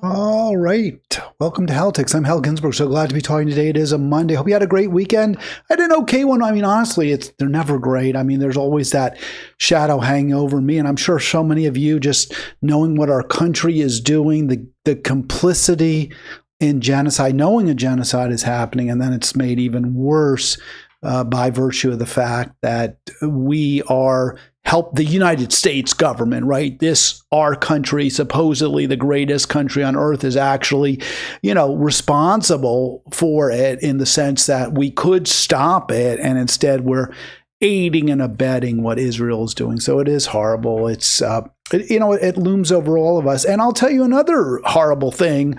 All right. Welcome to Halitics. I'm Hal Ginsberg. So glad to be talking today. It is a Monday. Hope you had a great weekend. I had an okay one. I mean, honestly, they're never great. I mean, there's always that shadow hanging over me. And I'm sure so many of you just knowing what our country is doing, the complicity in genocide, knowing a genocide is happening, and then it's made even worse by virtue of the fact that we are help the United States government, right? Our country, supposedly the greatest country on earth, is actually, responsible for it in the sense that we could stop it. And instead we're aiding and abetting what Israel is doing. So it is horrible. It looms over all of us. And I'll tell you another horrible thing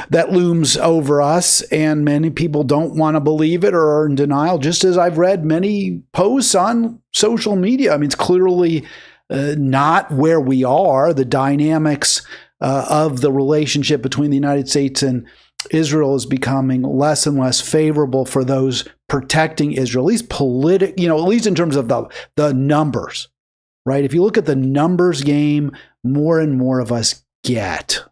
that looms over us, and many people don't want to believe it or are in denial, just as I've read many posts on social media. I mean, it's clearly not where we are. The dynamics of the relationship between the United States and Israel is becoming less and less favorable for those protecting Israel, at least at least in terms of the numbers, right? If you look at the numbers game, more and more of us get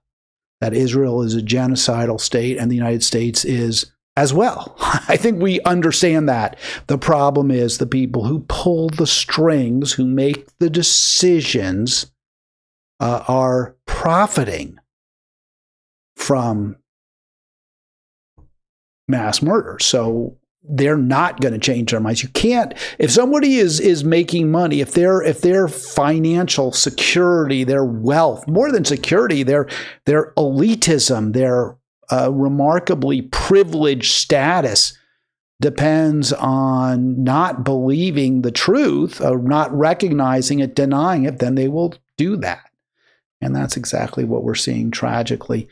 that Israel is a genocidal state and the United States is as well. I think we understand that. The problem is the people who pull the strings, who make the decisions, are profiting from mass murder. So they're not going to change their minds. You can't, if somebody is making money, if their financial security, their wealth, more than security, their elitism, their remarkably privileged status depends on not believing the truth, or not recognizing it, denying it, then they will do that. And that's exactly what we're seeing tragically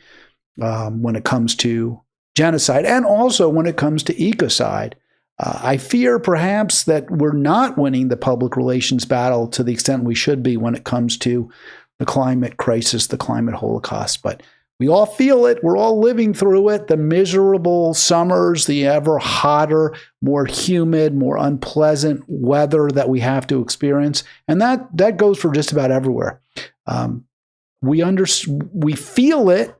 when it comes to genocide, and also when it comes to ecocide. I fear perhaps that we're not winning the public relations battle to the extent we should be when it comes to the climate crisis, the climate holocaust. But we all feel it. We're all living through it. The miserable summers, the ever hotter, more humid, more unpleasant weather that we have to experience. And that goes for just about everywhere. We feel it,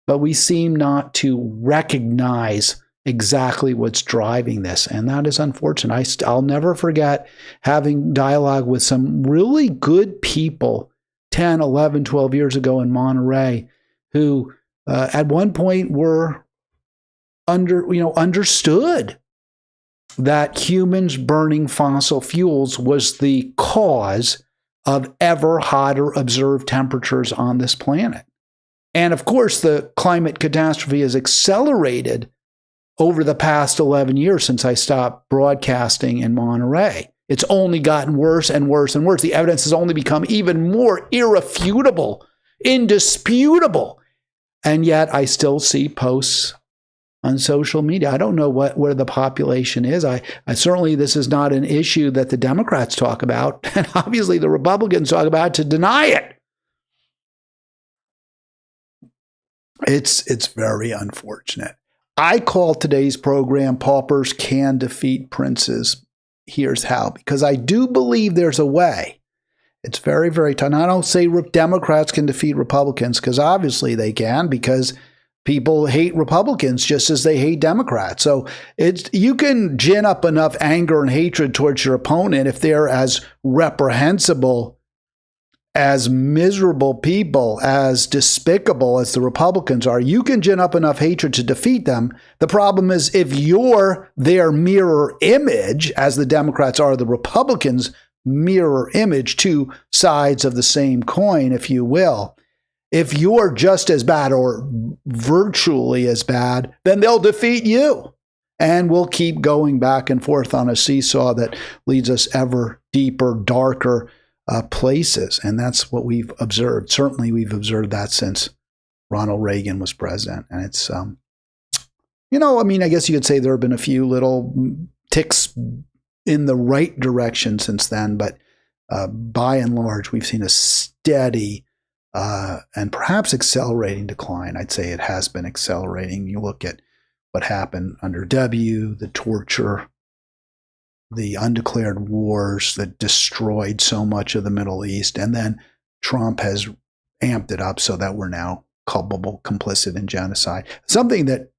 but we seem not to recognize exactly what's driving this. And that is unfortunate. I'll never forget having dialogue with some really good people 10, 11, 12 years ago in Monterey who at one point were understood that humans burning fossil fuels was the cause of ever hotter observed temperatures on this planet. And of course, the climate catastrophe has accelerated over the past 11 years since I stopped broadcasting in Monterey. It's only gotten worse and worse and worse. The evidence has only become even more irrefutable, indisputable. And yet I still see posts on social media. I don't know where the population is. I certainly, this is not an issue that the Democrats talk about, and obviously the Republicans talk about to deny it. It's very unfortunate. I call today's program Paupers Can Defeat Princes. Here's how. Because I do believe there's a way. It's very, very tough. And I don't say Democrats can defeat Republicans, because obviously they can, because people hate Republicans just as they hate Democrats. So you can gin up enough anger and hatred towards your opponent if they're as reprehensible, as miserable people, as despicable as the Republicans are. You can gin up enough hatred to defeat them. The problem is if you're their mirror image, as the Democrats are the Republicans' mirror image, two sides of the same coin, if you will. If you're just as bad or virtually as bad, then they'll defeat you. And we'll keep going back and forth on a seesaw that leads us ever deeper, darker places. And that's what we've observed. Certainly we've observed that since Ronald Reagan was president. And it's, I guess you could say there have been a few little ticks in the right direction since then. But by and large, we've seen a steady and perhaps accelerating decline. I'd say it has been accelerating. You look at what happened under W, the torture, the undeclared wars that destroyed so much of the Middle East. And then Trump has amped it up so that we're now culpable, complicit in genocide. Something that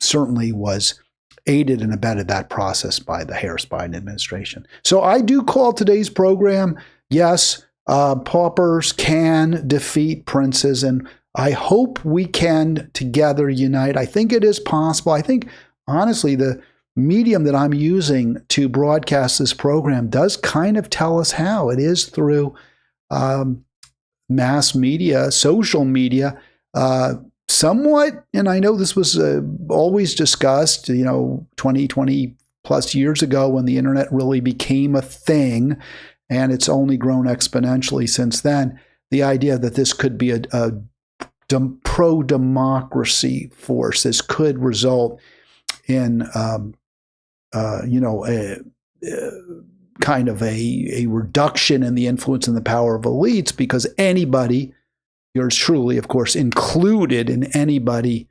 certainly was aided and abetted that process by the Harris-Biden administration. So I do call today's program, yes, paupers can defeat princes, and I hope we can together unite. I think it is possible. I think, honestly, the medium that I'm using to broadcast this program does kind of tell us how. It is through mass media, social media, somewhat, and I know this was always discussed, 20 plus years ago when the internet really became a thing, and it's only grown exponentially since then, the idea that this could be a pro-democracy force. This could result in, kind of a reduction in the influence and the power of elites, because anybody, yours truly, of course, included in anybody,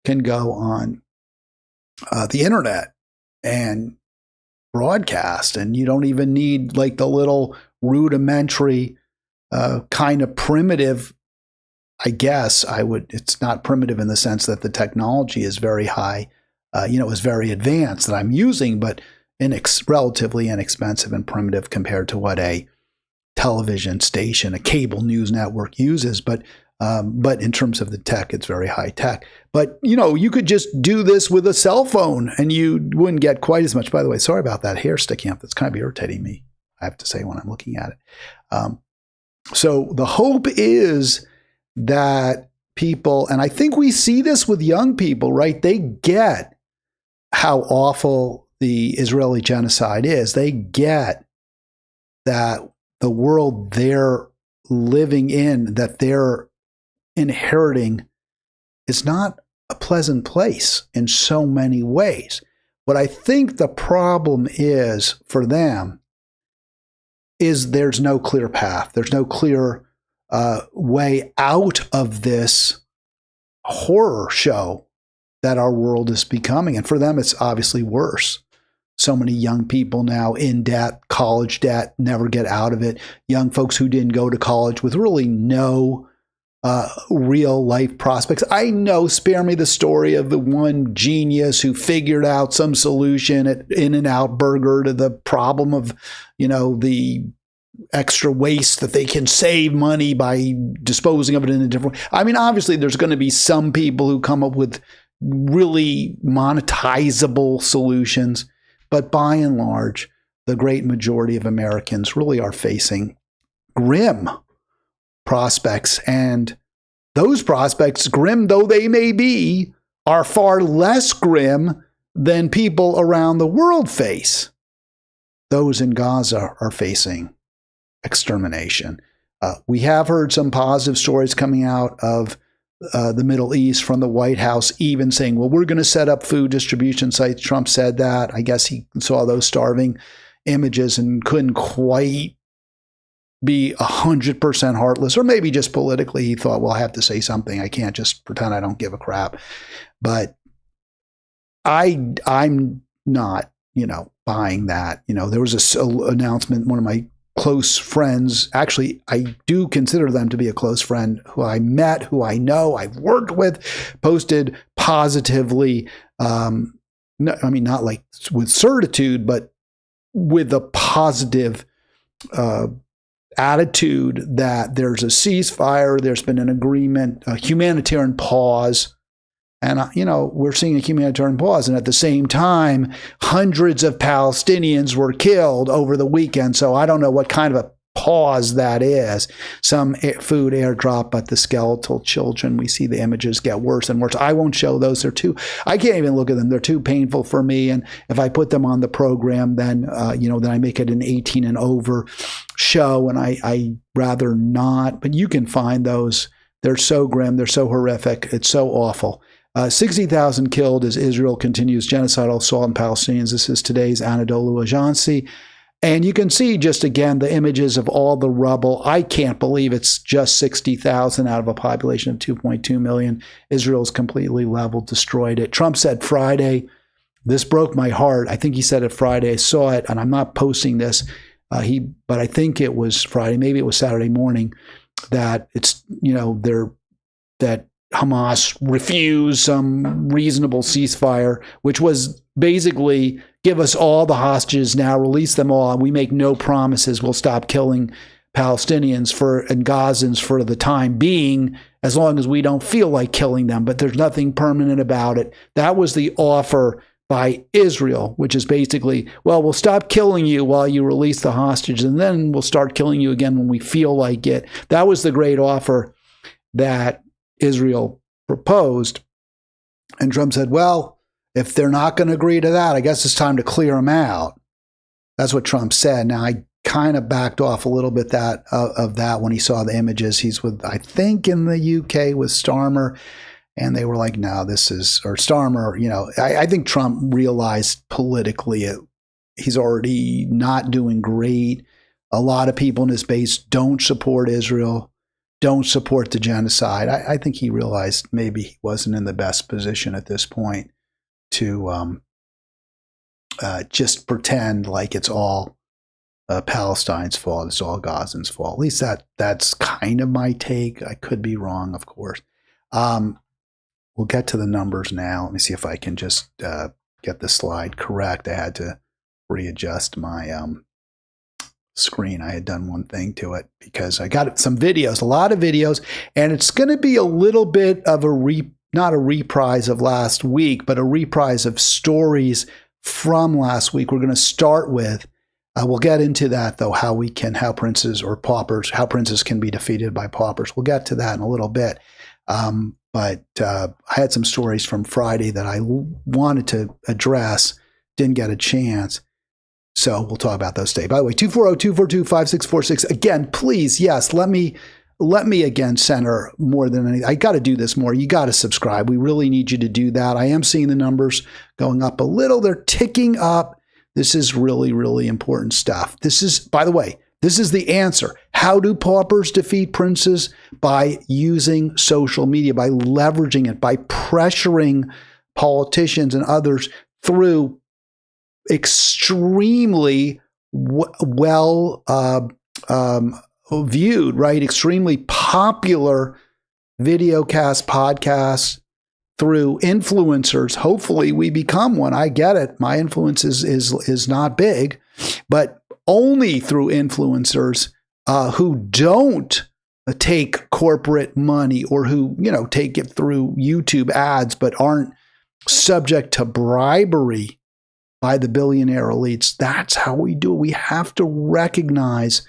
can go on the internet and broadcast. And you don't even need like the little rudimentary kind of primitive, I guess it's not primitive in the sense that the technology is very high, is very advanced that I'm using, but relatively inexpensive and primitive compared to what a television station, a cable news network uses. But in terms of the tech, it's very high tech. But, you could just do this with a cell phone and you wouldn't get quite as much. By the way, sorry about that hair sticking up. That's kind of irritating me, I have to say, when I'm looking at it. So the hope is that people, and I think we see this with young people, right? They get how awful the Israeli genocide is. They get that the world they're living in, that they're inheriting, is not a pleasant place in so many ways. What I think the problem is for them is there's no clear path. There's no clear way out of this horror show that our world is becoming. And for them, it's obviously worse. So many young people now in debt, college debt, never get out of it. Young folks who didn't go to college with really no real life prospects. I know, spare me the story of the one genius who figured out some solution at In-N-Out Burger to the problem of, the extra waste that they can save money by disposing of it in a different way. I mean, obviously, there's going to be some people who come up with really monetizable solutions. But by and large, the great majority of Americans really are facing grim prospects. And those prospects, grim though they may be, are far less grim than people around the world face. Those in Gaza are facing extermination. We have heard some positive stories coming out of the Middle East from the White House, even saying, well, we're going to set up food distribution sites. Trump said that. I guess he saw those starving images and couldn't quite be 100% heartless, or maybe just politically he thought, well, I have to say something. I can't just pretend I don't give a crap. But I'm not, buying that. There was an announcement, one of my close friends, actually, I do consider them to be a close friend, who I met, who I know, I've worked with, posted positively, not like with certitude, but with a positive attitude that there's a ceasefire, there's been an agreement, a humanitarian pause. And, we're seeing a humanitarian pause. And at the same time, hundreds of Palestinians were killed over the weekend. So I don't know what kind of a pause that is. Some food airdrop, but the skeletal children, we see the images get worse and worse. I won't show those. I can't even look at them. They're too painful for me. And if I put them on the program, then, then I make it an 18 and over show. And I rather not. But you can find those. They're so grim. They're so horrific. It's so awful. 60,000 killed as Israel continues genocidal assault on Palestinians. This is today's Anadolu Ajansi. And you can see just again the images of all the rubble. I can't believe it's just 60,000 out of a population of 2.2 million. Israel's completely leveled, destroyed it. Trump said Friday, this broke my heart. I think he said it Friday. I saw it, and I'm not posting this. But I think it was Friday, maybe it was Saturday morning, that it's, that Hamas refuse some reasonable ceasefire, which was basically give us all the hostages now, release them all, and we make no promises we'll stop killing Palestinians and Gazans for the time being, as long as we don't feel like killing them, but there's nothing permanent about it. That was the offer by Israel, which is basically, well, we'll stop killing you while you release the hostages, and then we'll start killing you again when we feel like it. That was the great offer that Israel proposed. And Trump said, well, if they're not going to agree to that, I guess it's time to clear them out. That's what Trump said. Now, I kind of backed off a little bit of that when he saw the images. He's with, I think, in the UK with Starmer, and they were like, no, this is, or Starmer, I think Trump realized politically he's already not doing great. A lot of people in his base don't support Israel, don't support the genocide. I think he realized maybe he wasn't in the best position at this point to just pretend like it's all Palestine's fault, it's all Gazans' fault. At least that's kind of my take. I could be wrong, of course. We'll get to the numbers now. Let me see if I can just get the slide correct. I had to readjust my screen. I had done one thing to it because I got some videos, a lot of videos, and it's going to be a little bit of not a reprise of last week, but a reprise of stories from last week. We're going to start with, we'll get into that though, how princes can be defeated by paupers. We'll get to that in a little bit. But I had some stories from Friday that I wanted to address, didn't get a chance. So we'll talk about those today. By the way, 240-242-5646. Again, please, yes, let me again center more than anything. I got to do this more. You got to subscribe. We really need you to do that. I am seeing the numbers going up a little. They're ticking up. This is really, really important stuff. This is, by the way, this is the answer. How do paupers defeat princes? By using social media, by leveraging it, by pressuring politicians and others through extremely well viewed, right? Extremely popular videocast podcasts through influencers. Hopefully we become one. I get it. My influence is not big, but only through influencers who don't take corporate money or who, take it through YouTube ads, but aren't subject to bribery by the billionaire elites. That's how we do it. We have to recognize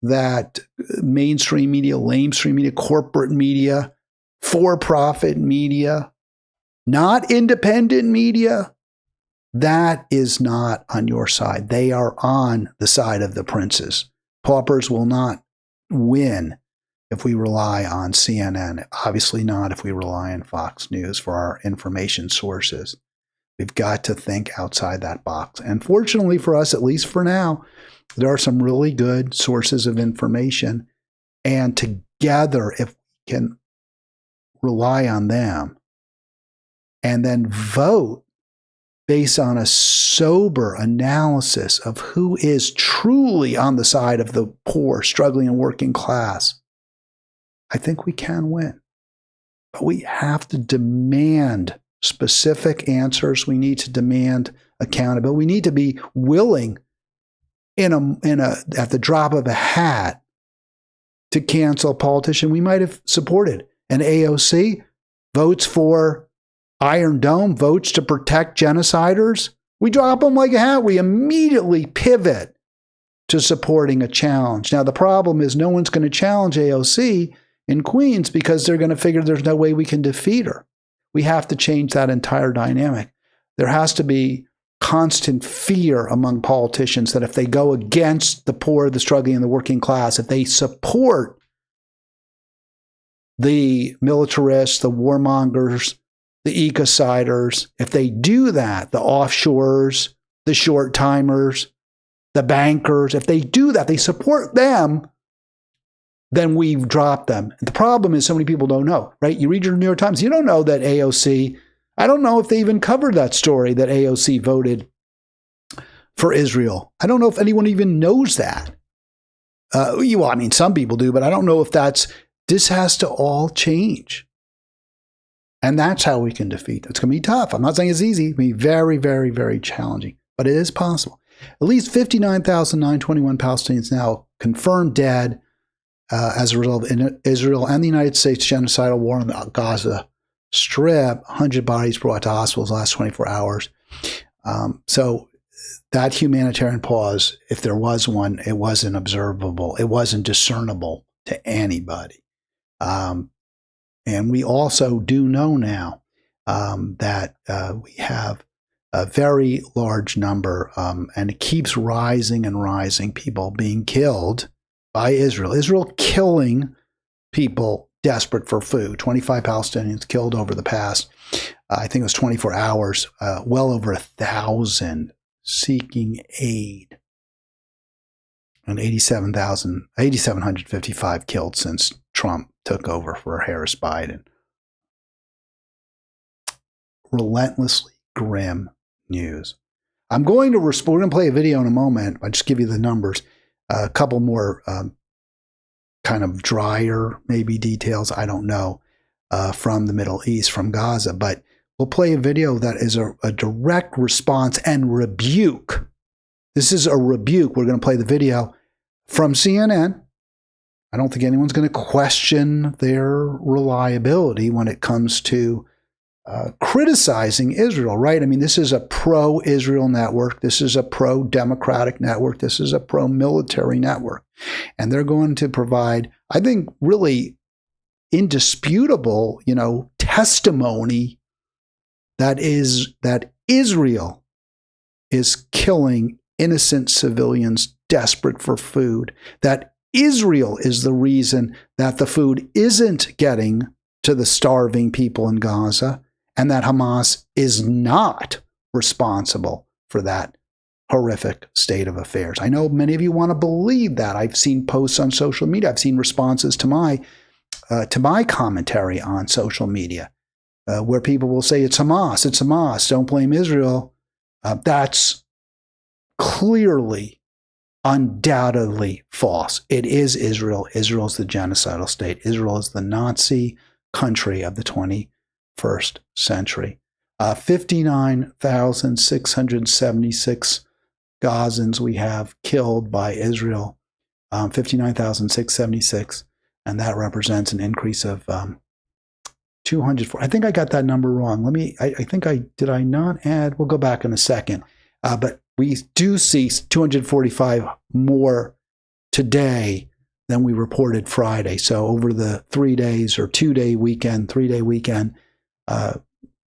that mainstream media, lamestream media, corporate media, for-profit media, not independent media, that is not on your side. They are on the side of the princes. Paupers will not win if we rely on CNN. Obviously not if we rely on Fox News for our information sources. We've got to think outside that box. And fortunately for us, at least for now, there are some really good sources of information. And together, if we can rely on them and then vote based on a sober analysis of who is truly on the side of the poor, struggling, and working class, I think we can win. But we have to demand specific answers. We need to demand accountability. We need to be willing at the drop of a hat to cancel a politician we might have supported. And AOC votes for Iron Dome, votes to protect genociders. We drop them like a hat. We immediately pivot to supporting a challenge. Now, the problem is no one's going to challenge AOC in Queens because they're going to figure there's no way we can defeat her. We have to change that entire dynamic. There has to be constant fear among politicians that if they go against the poor, the struggling, and the working class, if they support the militarists, the warmongers, the ecociders, if they do that, the offshorers, the short timers, the bankers, if they do that, they support them, then we've dropped them. The problem is so many people don't know, right? You read your New York Times, you don't know that AOC, I don't know if they even covered that story that AOC voted for Israel. I don't know if anyone even knows that. Some people do, but I don't know if this has to all change. And that's how we can defeat it. It's going to be tough. I'm not saying it's easy. It's going to be very, very, very challenging. But it is possible. At least 59,921 Palestinians now confirmed dead as a result of Israel and the United States genocidal war on the Gaza Strip. 100 bodies brought to hospitals last 24 hours. So that humanitarian pause, if there was one, it wasn't observable. It wasn't discernible to anybody. And we also do know now that we have a very large number, and it keeps rising and rising, people being killed by Israel. Israel killing people desperate for food. 25 Palestinians killed over the past, I think it was 24 hours, well over 1,000 seeking aid. And 8,755 killed since Trump took over for Harris Biden. Relentlessly grim news. We're going to play a video in a moment. I'll just give you the numbers. A couple more kind of drier, maybe details, I don't know, from the Middle East, from Gaza. But we'll play a video that is a direct response and rebuke. This is a rebuke. We're going to play the video from CNN. I don't think anyone's going to question their reliability when it comes to criticizing Israel, right? I mean, this is a pro-Israel network. This is a pro-democratic network. This is a pro-military network. And they're going to provide, I think, really indisputable, testimony that Israel is killing innocent civilians desperate for food, that Israel is the reason that the food isn't getting to the starving people in Gaza, and that Hamas is not responsible for that horrific state of affairs. I know many of you want to believe that. I've seen posts on social media. I've seen responses to my commentary on social media where people will say, it's Hamas, don't blame Israel. That's clearly, undoubtedly false. It is Israel. Israel is the genocidal state. Israel is the Nazi country of the 21st century. 59,676 Gazans we have killed by Israel. 59,676, and that represents an increase of 204. I think I got that number wrong. Did I not add? We'll go back in a second. But we do see 245 more today than we reported Friday. So over the 3 days or 3 day weekend,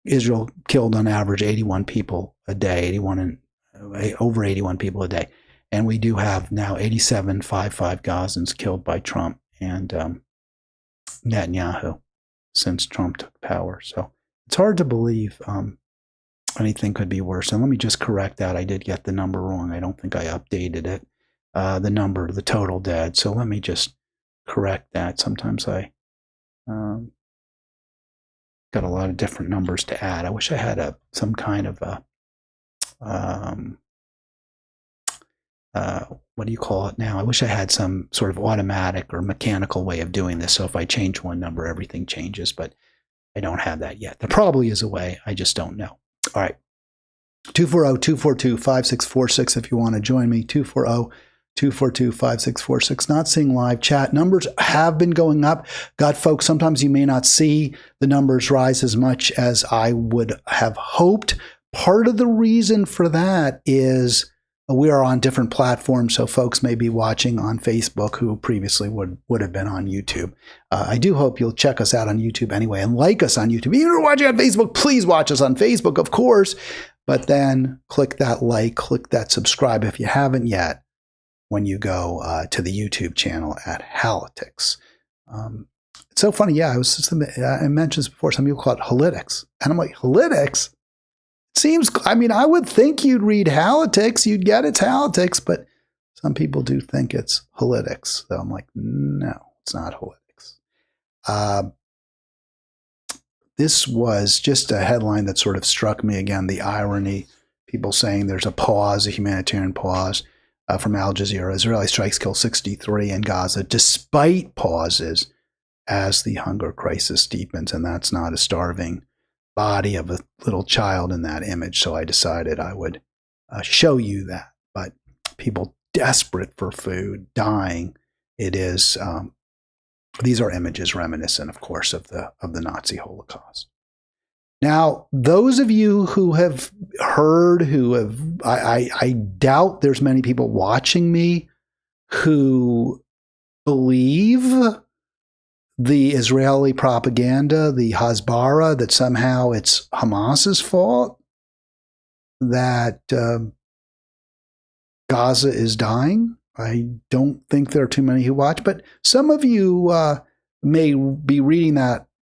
Israel killed on average 81 people a day, over 81 people a day. And we do have now 87.55 Gazans killed by Trump and Netanyahu since Trump took power. So it's hard to believe anything could be worse. And let me just correct that. I did get the number wrong. I don't think I updated it. The total dead. So let me just correct that. Sometimes I got a lot of different numbers to add. I wish I had some kind of a what do you call it now? I wish I had some sort of automatic or mechanical way of doing this. So if I change one number, everything changes, but I don't have that yet. There probably is a way. I just don't know. All right. 240-242-5646 if you want to join me. 240-242-5646. Not seeing live chat. Numbers have been going up. Got folks, sometimes you may not see the numbers rise as much as I would have hoped. Part of the reason for that is we are on different platforms, so folks may be watching on Facebook who previously would have been on YouTube. I do hope you'll check us out on YouTube anyway and like us on YouTube. Even if you're watching on Facebook, please watch us on Facebook, of course. But then click that like, click that subscribe if you haven't yet when you go to the YouTube channel at Halitics. It's so funny. Yeah, I mentioned this before. Some people call it Halitics. And I'm like, Halitics? I would think you'd read Halitics, you'd get it's Halitics, but some people do think it's Halitics. So I'm like, no, it's not Halitics. This was just a headline that sort of struck me again, the irony, people saying there's a humanitarian pause from Al Jazeera. Israeli strikes kill 63 in Gaza, despite pauses as the hunger crisis deepens, and that's not a starving body of a little child in that image. So I decided I would show you that. But people desperate for food, dying, it is. These are images reminiscent, of course, of the Nazi Holocaust. Now, those of you who have heard, I doubt there's many people watching me who believe the Israeli propaganda, the Hasbara, that somehow it's Hamas's fault that Gaza is dying. I don't think there are too many who watch, but some of you may be reading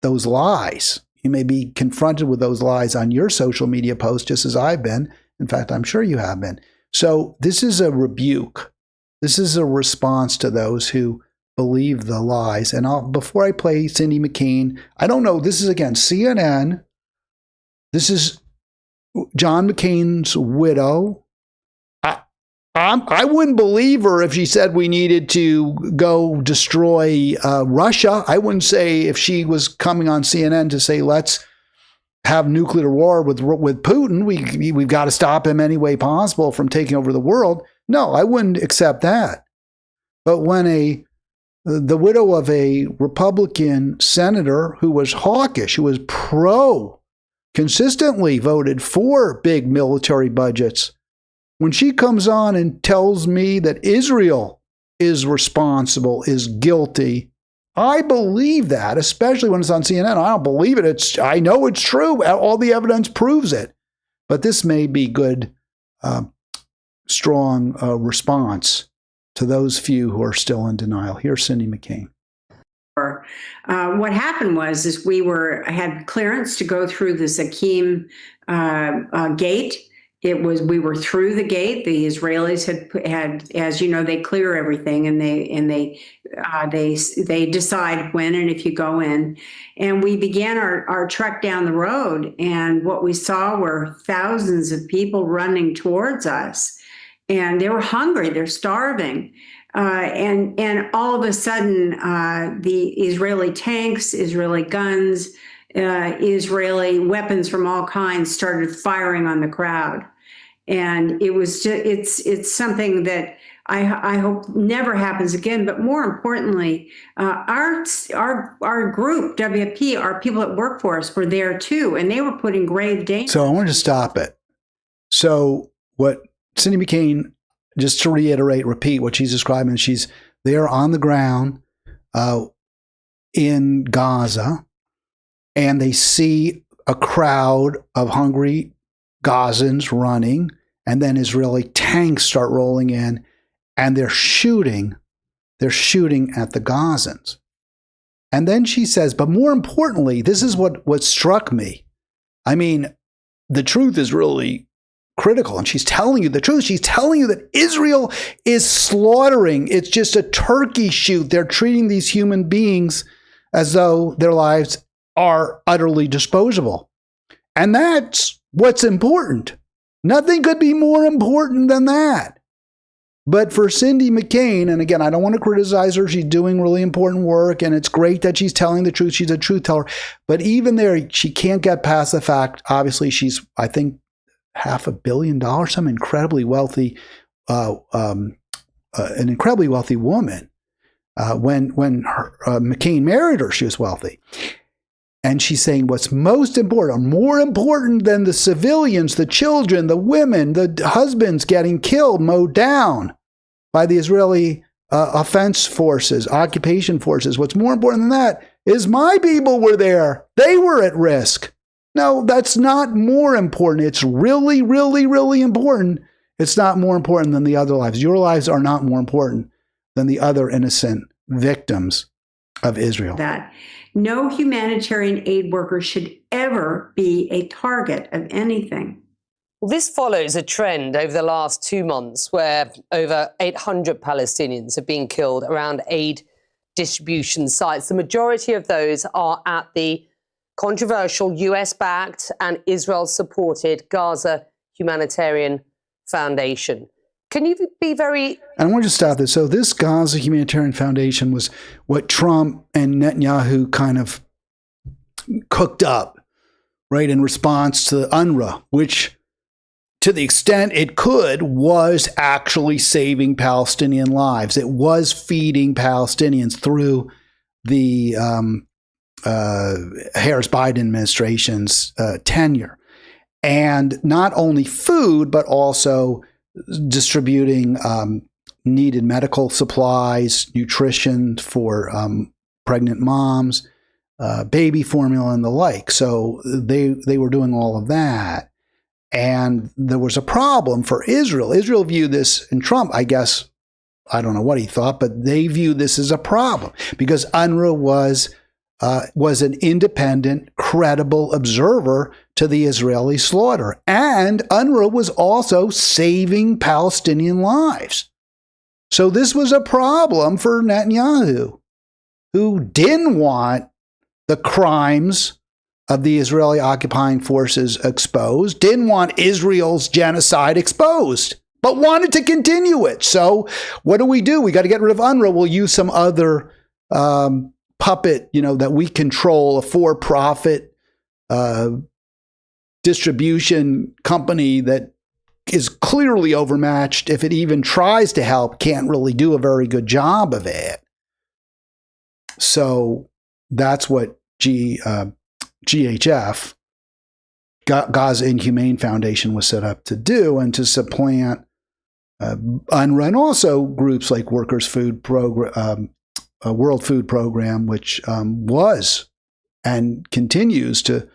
those lies. You may be confronted with those lies on your social media posts, just as I've been. In fact, I'm sure you have been. So this is a rebuke. This is a response to those who believe the lies. And before I play Cindy McCain, I don't know. This is, again, CNN. This is John McCain's widow. I wouldn't believe her if she said we needed to go destroy Russia. I wouldn't say if she was coming on CNN to say, let's have nuclear war with Putin. We've got to stop him any way possible from taking over the world. No, I wouldn't accept that. But when the widow of a Republican senator who was hawkish, who was consistently voted for big military budgets, when she comes on and tells me that Israel is responsible, is guilty, I believe that, especially when it's on CNN. I don't believe it. I know it's true. All the evidence proves it. But this may be good, strong response to those few who are still in denial. Here's Cindy McCain. What happened was we had clearance to go through the Zakim gate. We were through the gate. The Israelis had, as you know, they clear everything and they decide when and if you go in. And we began our trek down the road, and what we saw were thousands of people running towards us, and they were hungry. They're starving. And all of a sudden, the Israeli tanks, Israeli guns, Israeli weapons from all kinds started firing on the crowd. And it was just, it's something that I hope never happens again. But more importantly, our group, WFP, our people that work for us were there too, and they were put in grave danger. So I wanted to stop it. So what Cindy McCain, just to repeat what she's describing, she's there on the ground in Gaza, and they see a crowd of hungry Gazans running, and then Israeli tanks start rolling in, and they're shooting at the Gazans. And then she says, but more importantly, this is what struck me. I mean, the truth is really critical, and she's telling you the truth. She's telling you that Israel is slaughtering. It's just a turkey shoot. They're treating these human beings as though their lives are utterly disposable. And that's what's important. Nothing could be more important than that. But for Cindy McCain, and again, I don't want to criticize her. She's doing really important work, and it's great that she's telling the truth. She's a truth teller. But even there, she can't get past the fact, obviously, she's, I think, $500 million, some incredibly wealthy, an incredibly wealthy woman. When McCain married her, she was wealthy. And she's saying what's most important, more important than the civilians, the children, the women, the husbands getting killed, mowed down by the Israeli offense forces, occupation forces. What's more important than that is my people were there. They were at risk. No, that's not more important. It's really, really, really important. It's not more important than the other lives. Your lives are not more important than the other innocent victims of Israel. That no humanitarian aid worker should ever be a target of anything. Well, this follows a trend over the last 2 months where over 800 Palestinians have been killed around aid distribution sites. The majority of those are at the controversial US-backed and Israel-supported Gaza Humanitarian Foundation. Can you be very... And I want to stop this. So this Gaza Humanitarian Foundation was what Trump and Netanyahu kind of cooked up right, in response to UNRWA, which to the extent it could was actually saving Palestinian lives. It was feeding Palestinians through the Harris-Biden administration's tenure. And not only food, but also distributing needed medical supplies, nutrition for pregnant moms, baby formula, and the like. So they were doing all of that. And there was a problem for Israel. Israel viewed this, and Trump, I guess, I don't know what he thought, but they viewed this as a problem because UNRWA was an independent, credible observer to the Israeli slaughter. And UNRWA was also saving Palestinian lives. So this was a problem for Netanyahu, who didn't want the crimes of the Israeli occupying forces exposed, didn't want Israel's genocide exposed, but wanted to continue it. So what do? We got to get rid of UNRWA. We'll use some other puppet, that we control, a for-profit distribution company that is clearly overmatched. If it even tries to help, can't really do a very good job of it. So that's what GHF, Gaza Inhumane Foundation, was set up to do, and to supplant UNRWA and also groups like World Food Program, which was and continues to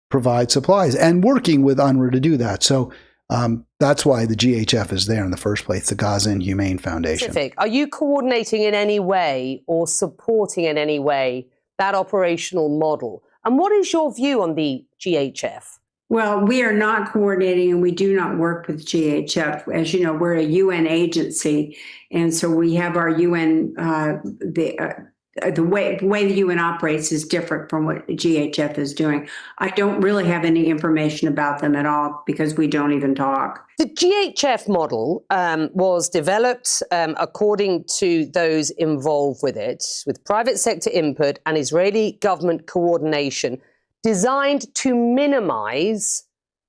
provide supplies, and working with UNRWA to do that. So that's why the GHF is there in the first place, the Gaza Inhumane Foundation. Are you coordinating in any way or supporting in any way that operational model? And what is your view on the GHF? Well, we are not coordinating, and we do not work with GHF. As you know, we're a UN agency, and so we have our UN. The way the UN operates is different from what GHF is doing. I don't really have any information about them at all because we don't even talk. The GHF model was developed according to those involved with it, with private sector input and Israeli government coordination, designed to minimize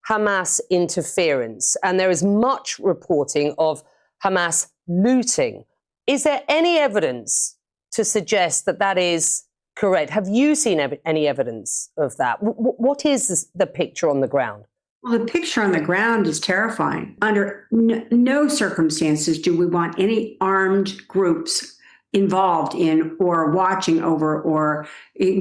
Hamas interference. And there is much reporting of Hamas looting. Is there any evidence to suggest that that is correct? Have you seen any evidence of that? What is the picture on the ground? Well, the picture on the ground is terrifying. Under no circumstances do we want any armed groups involved in or watching over or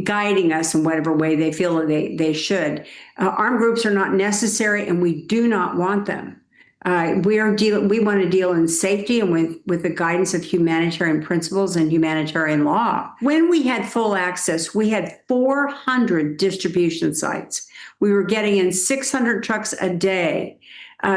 guiding us in whatever way they feel they should. Armed groups are not necessary, and we do not want them. We want to deal in safety and with the guidance of humanitarian principles and humanitarian law. When we had full access, we had 400 distribution sites. We were getting in 600 trucks a day.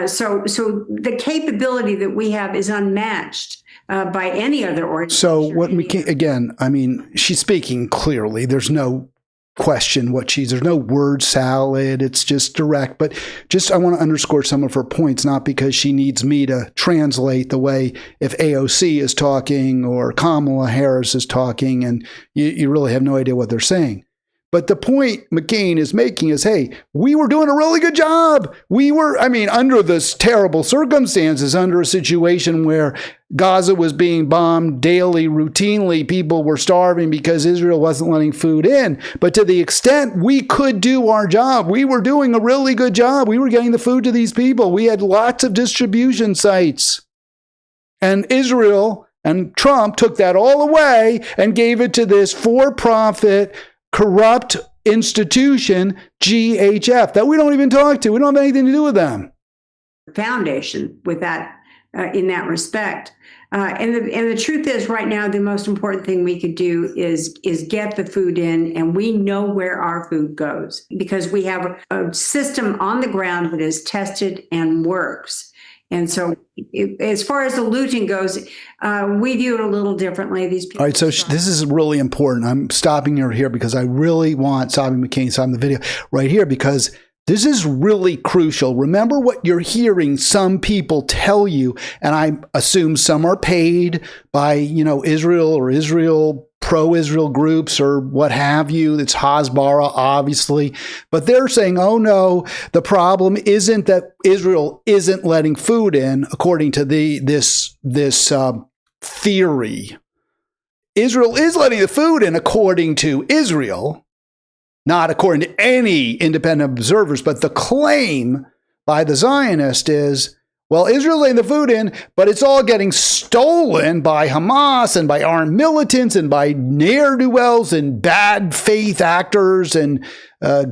So the capability that we have is unmatched by any other organization. So what we can, again, I mean, she's speaking clearly. There's no question there's no word salad. It's just direct. But just I want to underscore some of her points, not because she needs me to translate the way if AOC is talking or Kamala Harris is talking, and you really have no idea what they're saying. But the point McCain is making is, hey, we were doing a really good job. Under this terrible circumstances, under a situation where Gaza was being bombed daily, routinely, people were starving because Israel wasn't letting food in. But to the extent we could do our job, we were doing a really good job. We were getting the food to these people. We had lots of distribution sites. And Israel and Trump took that all away and gave it to this for-profit, corrupt institution, GHF, that we don't even talk to. We don't have anything to do with them. Foundation with that, in that respect. And the truth is, right now, the most important thing we could do is get the food in, and we know where our food goes because we have a system on the ground that is tested and works. And so as far as the looting goes, we view it a little differently. These people. All right, so this is really important. I'm stopping her here because I really want Sabi McCain to stop the video right here because this is really crucial. Remember what you're hearing some people tell you, and I assume some are paid by, Israel or Israel pro-Israel groups or what have you. It's Hasbara, obviously. But they're saying, oh no, the problem isn't that Israel isn't letting food in, according to this theory. Israel is letting the food in according to Israel, not according to any independent observers. But the claim by the Zionist is, well, Israel's letting the food in, but it's all getting stolen by Hamas and by armed militants and by ne'er-do-wells and bad faith actors and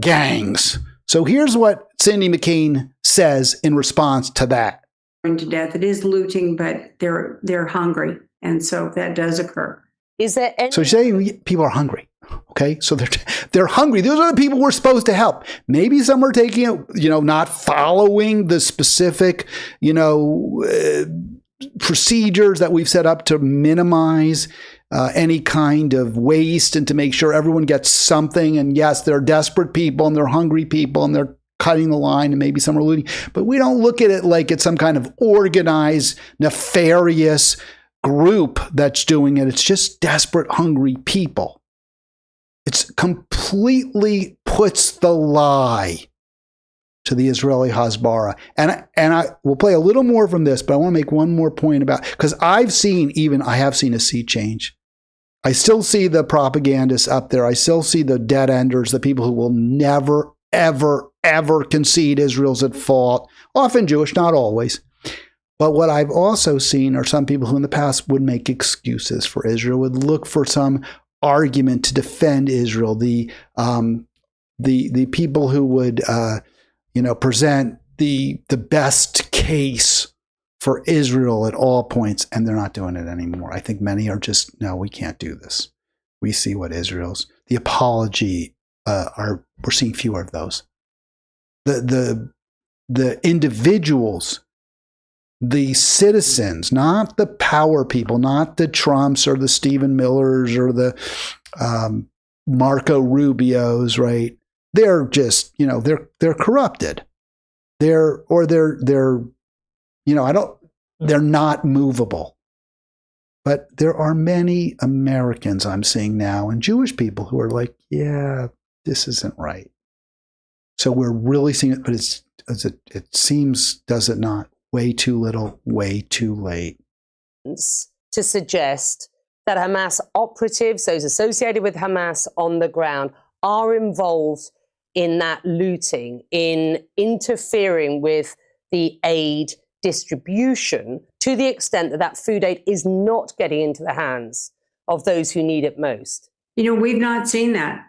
gangs. So here's what Cindy McCain says in response to that. To death, it is looting, but they're hungry, and so that does occur. Is there any? So saying people are hungry. Okay, so they're hungry. Those are the people we're supposed to help. Maybe some are taking it, not following the specific, procedures that we've set up to minimize any kind of waste and to make sure everyone gets something. And yes, they're desperate people and they're hungry people and they're cutting the line and maybe some are looting. But we don't look at it like it's some kind of organized, nefarious group that's doing it. It's just desperate, hungry people. It completely puts the lie to the Israeli Hasbara. And I will play a little more from this, but I want to make one more point about, because I have seen a sea change. I still see the propagandists up there. I still see the dead enders, the people who will never, ever, ever concede Israel's at fault, often Jewish, not always. But what I've also seen are some people who in the past would make excuses for Israel, would look for some argument to defend Israel. The people who would present the best case for Israel at all points, and they're not doing it anymore. I think many are just, no, we can't do this. We see what the apology we're seeing fewer of those. The individuals, the citizens, not the power people, not the Trumps or the Stephen Millers or the Marco Rubios, right? They're just, they're corrupted. They're not movable. But there are many Americans I'm seeing now and Jewish people who are like, yeah, this isn't right. So we're really seeing it, but it seems, does it not? Way too little, way too late. To suggest that Hamas operatives, those associated with Hamas on the ground, are involved in that looting, in interfering with the aid distribution to the extent that that food aid is not getting into the hands of those who need it most. We've not seen that.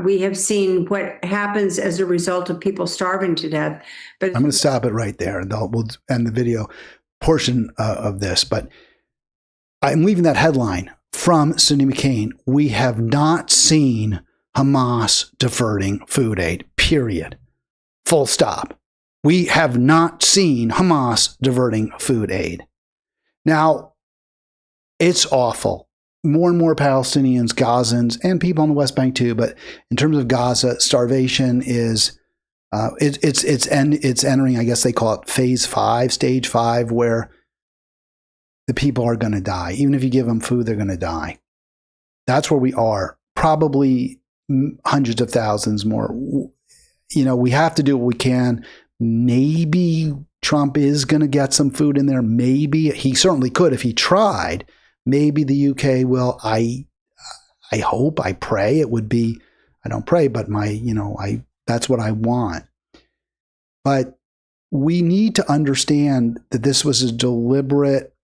We have seen what happens as a result of people starving to death. But I'm going to stop it right there, and we'll end the video portion of this. But I'm leaving that headline from Cindy McCain. We have not seen Hamas diverting food aid, period. Full stop. We have not seen Hamas diverting food aid. Now, it's awful. More and more Palestinians, Gazans, and people on the West Bank too. But in terms of Gaza, starvation is it's entering. I guess they call it phase 5, stage 5, where the people are going to die. Even if you give them food, they're going to die. That's where we are. Probably hundreds of thousands more. We have to do what we can. Maybe Trump is going to get some food in there. Maybe he certainly could if he tried. Maybe the UK will. I hope, I pray it would be. I don't pray, but that's what I want. But we need to understand that this was a deliberate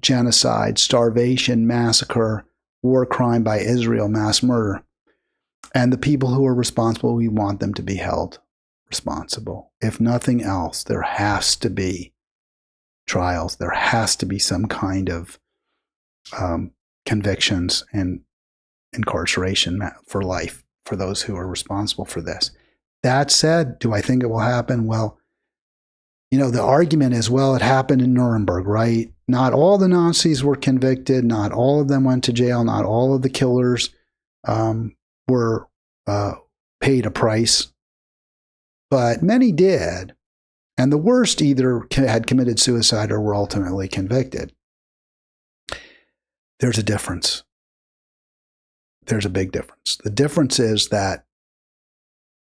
genocide, starvation, massacre, war crime by Israel, mass murder. And the people who are responsible, we want them to be held responsible. If nothing else, there has to be trials. There has to be some kind of convictions and incarceration for life for those who are responsible for this. That said, do I think it will happen? Well, the argument is, well, it happened in Nuremberg, right? Not all the Nazis were convicted. Not all of them went to jail. Not all of the killers were paid a price. But many did. And the worst either had committed suicide or were ultimately convicted. There's a difference. there's a big difference. The difference is that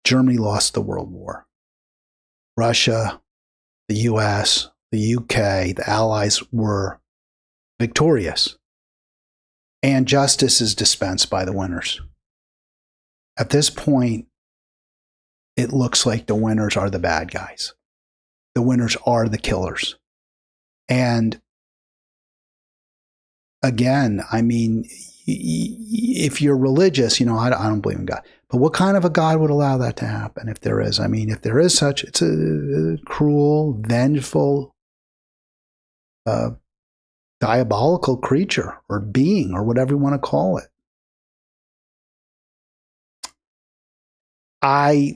Germany lost the World War. Russia, the US, the UK, the Allies were victorious. And justice is dispensed by the winners. At this point, it looks like the winners are the bad guys. The winners are the killers. And again, I mean, if you're religious, you know, I don't believe in God. But what kind of a God would allow that to happen if there is? I mean, if there is such, it's a cruel, vengeful, diabolical creature or being or whatever you want to call it.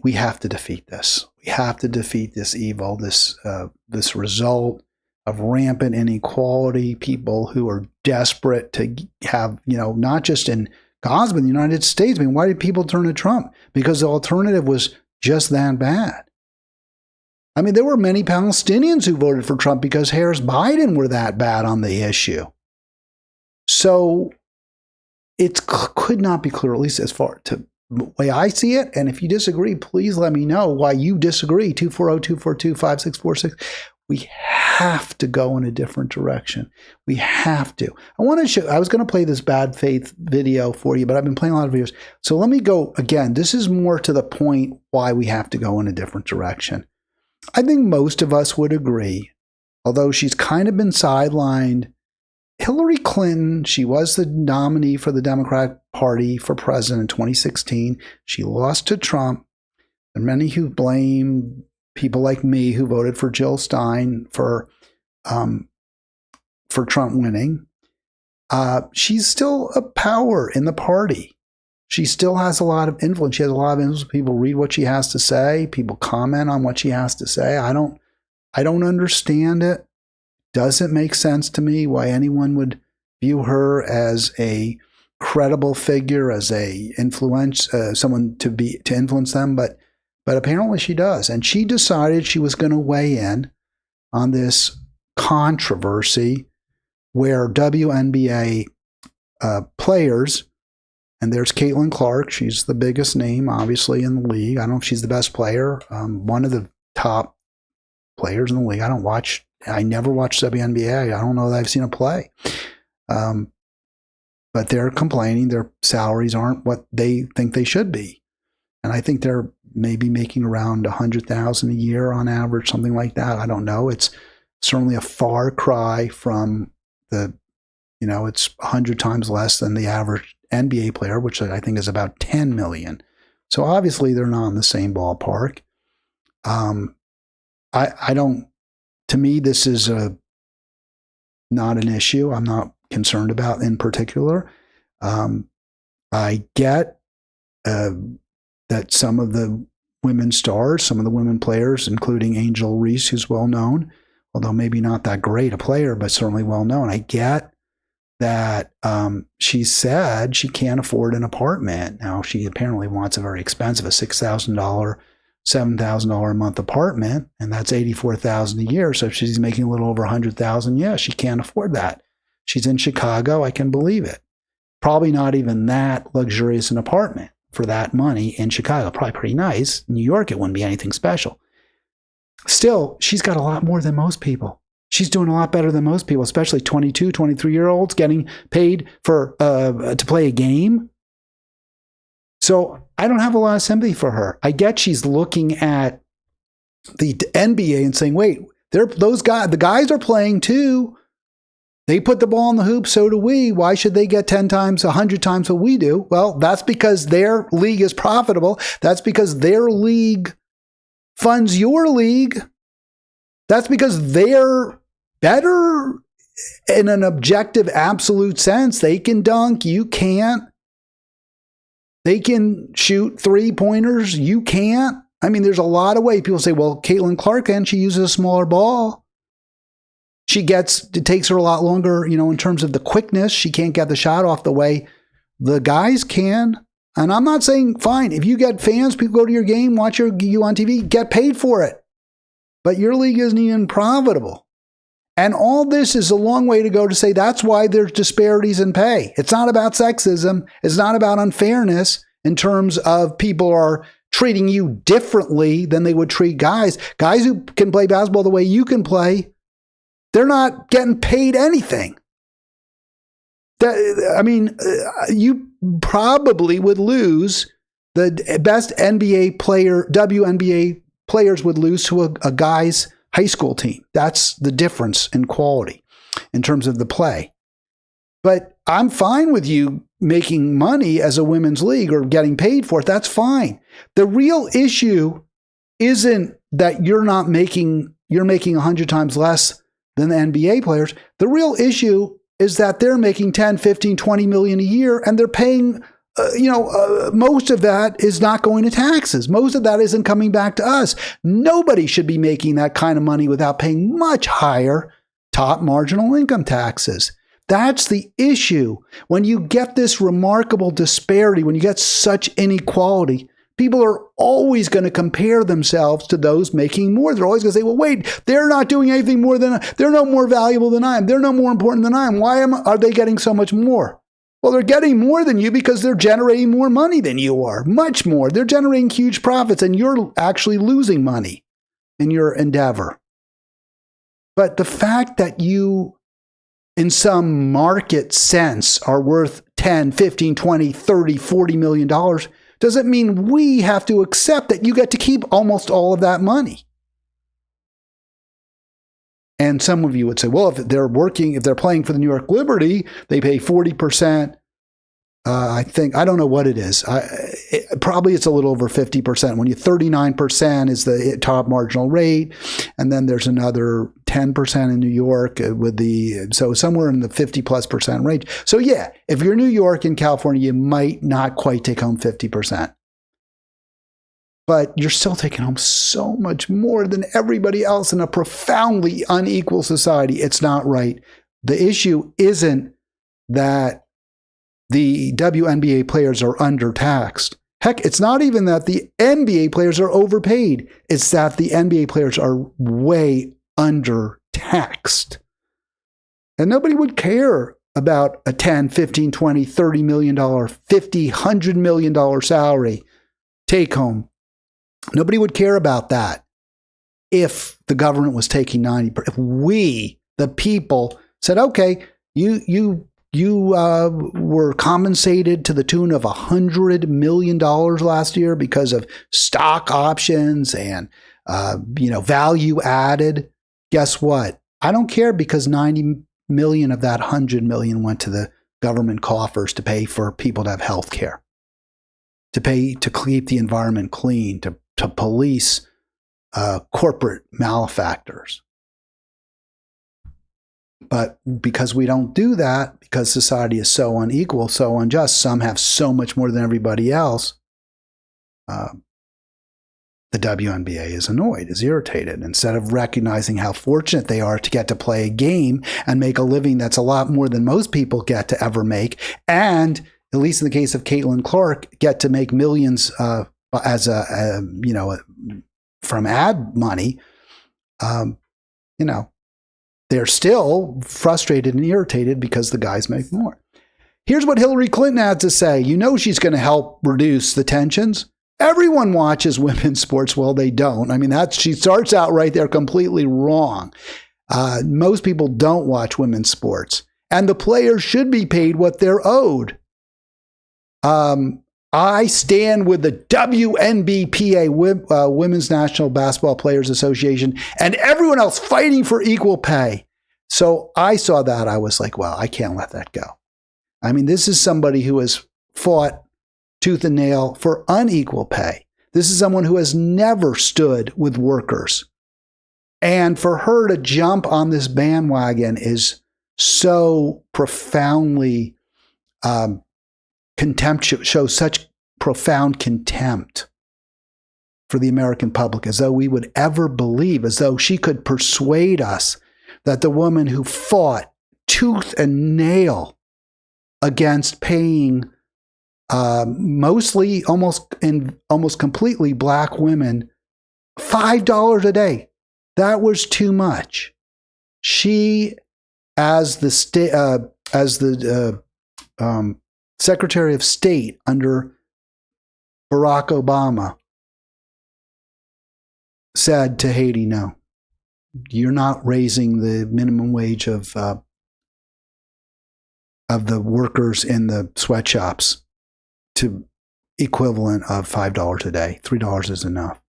We have to defeat this. We have to defeat this evil, this result of rampant inequality, people who are desperate to have, you know, not just in Gaza, but in the United States. I mean, why did people turn to Trump? Because the alternative was just that bad. I mean, there were many Palestinians who voted for Trump because Harris Biden were that bad on the issue. So it could not be clear, at least as far to the way I see it. And if you disagree, please let me know why you disagree. 240-242-5646. We have to go in a different direction. We have to. I want to show, I was going to play this bad faith video for you, but I've been playing a lot of videos. So let me go again. This is more to the point why we have to go in a different direction. I think most of us would agree, although she's kind of been sidelined. Hillary Clinton, she was the nominee for the Democratic Party for president in 2016. She lost to Trump. There are many who blame people like me who voted for Jill Stein for Trump winning. She's still a power in the party. She still has a lot of influence. She has a lot of influence. People read what she has to say. People comment on what she has to say. I don't understand it. Doesn't make sense to me why anyone would view her as a credible figure, as a someone to influence them, but apparently she does. And she decided she was going to weigh in on this controversy where WNBA players, and there's Caitlin Clark, she's the biggest name, obviously, in the league. I don't know if she's the best player, one of the top players in the league. I never watched WNBA. I don't know that I've seen a play. But they're complaining their salaries aren't what they think they should be. And I think they're maybe making around $100,000 a year on average, something like that. I don't know. It's certainly a far cry from it's 100 times less than the average NBA player, which I think is about 10 million. So obviously they're not in the same ballpark. To me, this is not an issue I'm not concerned about in particular. I get that some of the women stars, some of the women players, including Angel Reese, who's well known, although maybe not that great a player, but certainly well known. I get that she said she can't afford an apartment. Now, she apparently wants a very expensive, a $6,000, $7,000 a month apartment, and that's $84,000 a year. So if she's making a little over $100,000, yeah, she can't afford that. She's in Chicago. I can believe it. Probably not even that luxurious an apartment for that money in Chicago. Probably pretty nice. In New York, it wouldn't be anything special. Still, she's got a lot more than most people. She's doing a lot better than most people, especially 22, 23-year-olds getting paid for to play a game. So I don't have a lot of sympathy for her. I get she's looking at the NBA and saying, wait, the guys are playing too. They put the ball in the hoop, so do we. Why should they get 10 times, 100 times what we do? Well, that's because their league is profitable. That's because their league funds your league. That's because they're better in an objective, absolute sense. They can dunk, you can't. They can shoot 3-pointers, you can't. I mean, there's a lot of ways. People say, well, Caitlin Clark can, she uses a smaller ball. It takes her a lot longer, in terms of the quickness. She can't get the shot off the way the guys can. And I'm not saying, fine, if you get fans, people go to your game, watch you on TV, get paid for it. But your league isn't even profitable. And all this is a long way to go to say that's why there's disparities in pay. It's not about sexism. It's not about unfairness in terms of people are treating you differently than they would treat guys. Guys who can play basketball the way you can play, they're not getting paid anything. You probably would lose. The best NBA player, WNBA players would lose to a guy's high school team. That's the difference in quality in terms of the play. But I'm fine with you making money as a women's league or getting paid for it. That's fine. The real issue isn't that you're making 100 times less than the NBA players. The real issue is that they're making 10, 15, 20 million a year, and they're paying, most of that is not going to taxes. Most of that isn't coming back to us. Nobody should be making that kind of money without paying much higher top marginal income taxes. That's the issue. When you get this remarkable disparity, when you get such inequality, people are always going to compare themselves to those making more. They're always going to say, well, wait, they're not doing anything more than, they're no more valuable than I am. They're no more important than I am. Why are they getting so much more? Well, they're getting more than you because they're generating more money than you are, much more. They're generating huge profits, and you're actually losing money in your endeavor. But the fact that you, in some market sense, are worth 10, 15, 20, 30, 40 million dollars doesn't mean we have to accept that you get to keep almost all of that money. And some of you would say, well, if they're playing for the New York Liberty, they pay 40%. I don't know what it is. Probably it's a little over 50%. When 39% is the top marginal rate, and then there's another 10% in New York so somewhere in the 50+% range. So yeah, if you're New York and California, you might not quite take home 50%. But you're still taking home so much more than everybody else in a profoundly unequal society. It's not right. The issue isn't that the WNBA players are undertaxed. Heck, it's not even that the NBA players are overpaid. It's that the NBA players are way undertaxed. And nobody would care about a 10, 15, 20, $30 million, $50, $100 million salary take home. Nobody would care about that if the government was taking 90%. If we, the people, said, okay, you were compensated to the tune of $100 million last year because of stock options and value added. Guess what? I don't care, because 90 million of that 100 million went to the government coffers to pay for people to have health care, to keep the environment clean, to police corporate malefactors. But because we don't do that, because society is so unequal, so unjust, some have so much more than everybody else, the WNBA is annoyed, is irritated. Instead of recognizing how fortunate they are to get to play a game and make a living that's a lot more than most people get to ever make, and, at least in the case of Caitlin Clark, get to make millions from ad money, they're still frustrated and irritated because the guys make more. Here's what Hillary Clinton had to say. She's going to help reduce the tensions. Everyone watches women's sports. Well, they don't. She starts out right there completely wrong. Most people don't watch women's sports, and the players should be paid what they're owed. I stand with the WNBPA, Women's National Basketball Players Association, and everyone else fighting for equal pay. So I saw that. I was like, well, I can't let that go. This is somebody who has fought tooth and nail for unequal pay. This is someone who has never stood with workers. And for her to jump on this bandwagon is so profoundly shows such profound contempt for the American public, as though we would ever believe, as though she could persuade us that the woman who fought tooth and nail against paying mostly, almost completely black women $5 a day, that was too much. She, as the Secretary of State under Barack Obama, said to Haiti, no, you're not raising the minimum wage of the workers in the sweatshops to equivalent of $5 a day. $3 is enough.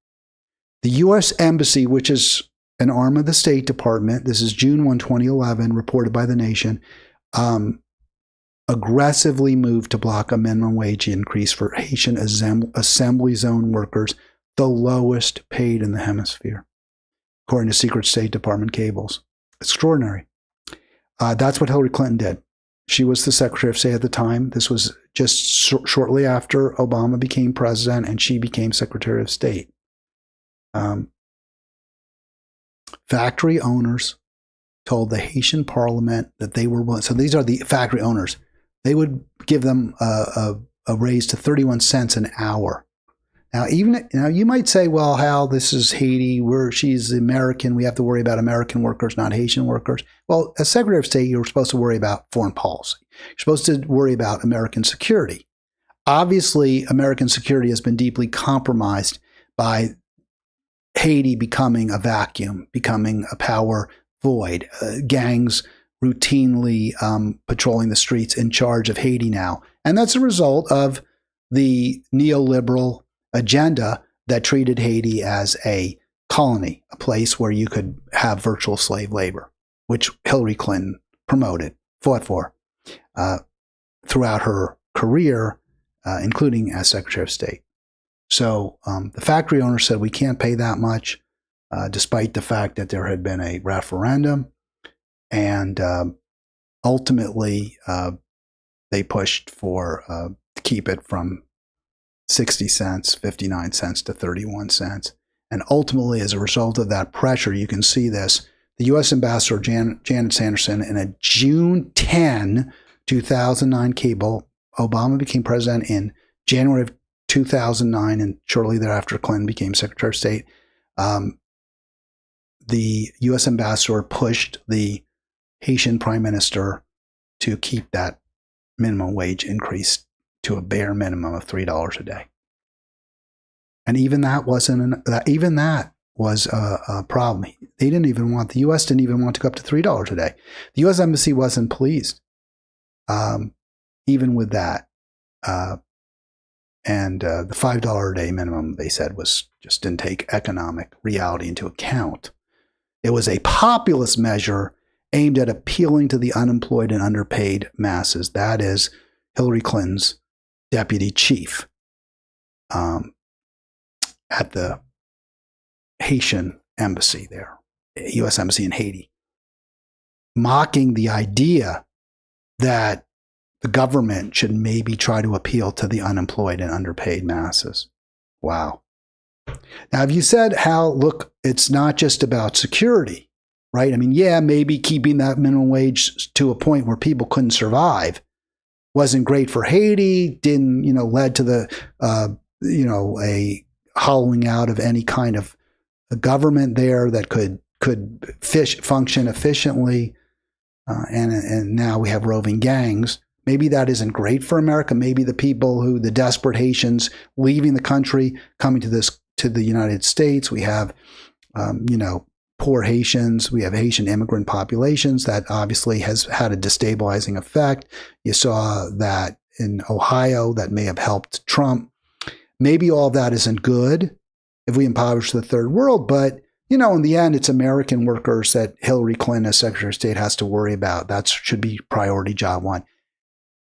The U.S. Embassy, which is an arm of the State Department, this is June 1, 2011, reported by The Nation, aggressively moved to block a minimum wage increase for Haitian assembly zone workers, the lowest paid in the hemisphere, according to secret State Department cables. Extraordinary. That's what Hillary Clinton did. She was the Secretary of State at the time. This was just shortly after Obama became president, and she became Secretary of State. Factory owners told the Haitian parliament that they were willing. So these are the factory owners. They would give them a raise to 31 cents an hour. Now, you might say, well, Hal, this is Haiti. She's American. We have to worry about American workers, not Haitian workers. Well, as Secretary of State, you're supposed to worry about foreign policy. You're supposed to worry about American security. Obviously, American security has been deeply compromised by Haiti becoming a vacuum, becoming a power void. Gangs routinely patrolling the streets in charge of Haiti now. And that's a result of the neoliberal agenda that treated Haiti as a colony, a place where you could have virtual slave labor, which Hillary Clinton promoted, fought for throughout her career, including as Secretary of State. So the factory owner said, we can't pay that much, despite the fact that there had been a referendum. And ultimately, they pushed for to keep it from 60 cents, 59 cents to 31 cents. And ultimately, as a result of that pressure, you can see this, the U.S. Ambassador Janet Sanderson, in a June 10, 2009 cable, Obama became president in January of 2009, and shortly thereafter, Clinton became Secretary of State. The U.S. Ambassador pushed the Haitian Prime Minister to keep that minimum wage increase to a bare minimum of $3 a day. And even that was a problem. The U.S. didn't even want to go up to $3 a day. The U.S. Embassy wasn't pleased, even with that. And the $5 a day minimum, they said, just didn't take economic reality into account. It was a populist measure aimed at appealing to the unemployed and underpaid masses. That is Hillary Clinton's deputy chief at the Haitian embassy there, U.S. Embassy in Haiti, mocking the idea that the government should maybe try to appeal to the unemployed and underpaid masses. Wow. Now, if you said, Hal, look, it's not just about security, right? I mean, yeah, maybe keeping that minimum wage to a point where people couldn't survive wasn't great for Haiti, didn't, led to the, a hollowing out of any kind of a government there that could function efficiently. And now we have roving gangs. Maybe that isn't great for America. Maybe the desperate Haitians leaving the country, coming to the United States. We have, poor Haitians. We have Haitian immigrant populations that obviously has had a destabilizing effect. You saw that in Ohio. That may have helped Trump. Maybe all that isn't good if we impoverish the third world, but in the end, it's American workers that Hillary Clinton as Secretary of State has to worry about. That should be priority job one.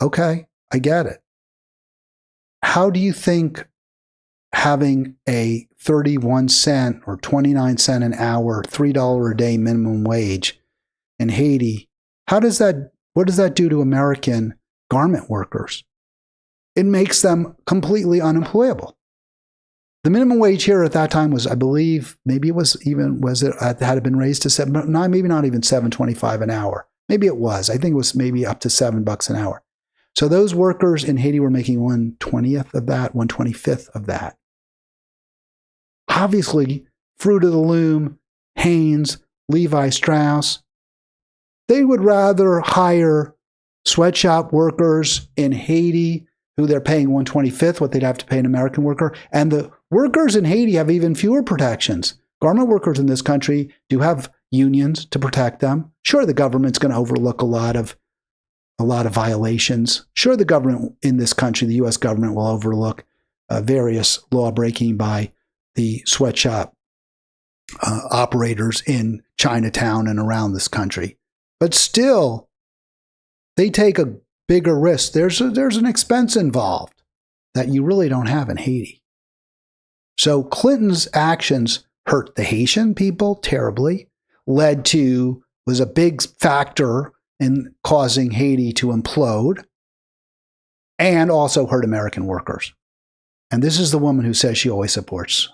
Okay, I get it. How do you think having a 31 cent or 29 cent an hour, $3 a day minimum wage in Haiti, what does that do to American garment workers? It makes them completely unemployable. The minimum wage here at that time was, I believe, had it been raised to maybe not even $7.25 an hour. Maybe it was. I think it was maybe up to $7 an hour. So those workers in Haiti were making 1/20th of that, 1/25th of that. Obviously, Fruit of the Loom, Hanes, Levi Strauss, They would rather hire sweatshop workers in Haiti, who they're paying 1/25th what they'd have to pay an American worker. And the workers in Haiti have even fewer protections. Garment workers in this country do have unions to protect them. Sure, the government's going to overlook a lot of violations. Sure, the government in this country, the U.S. government, will overlook various law breaking by the sweatshop operators in Chinatown and around this country. But still, they take a bigger risk. There's an expense involved that you really don't have in Haiti. So Clinton's actions hurt the Haitian people terribly, was a big factor in causing Haiti to implode, and also hurt American workers. And this is the woman who says she always supports.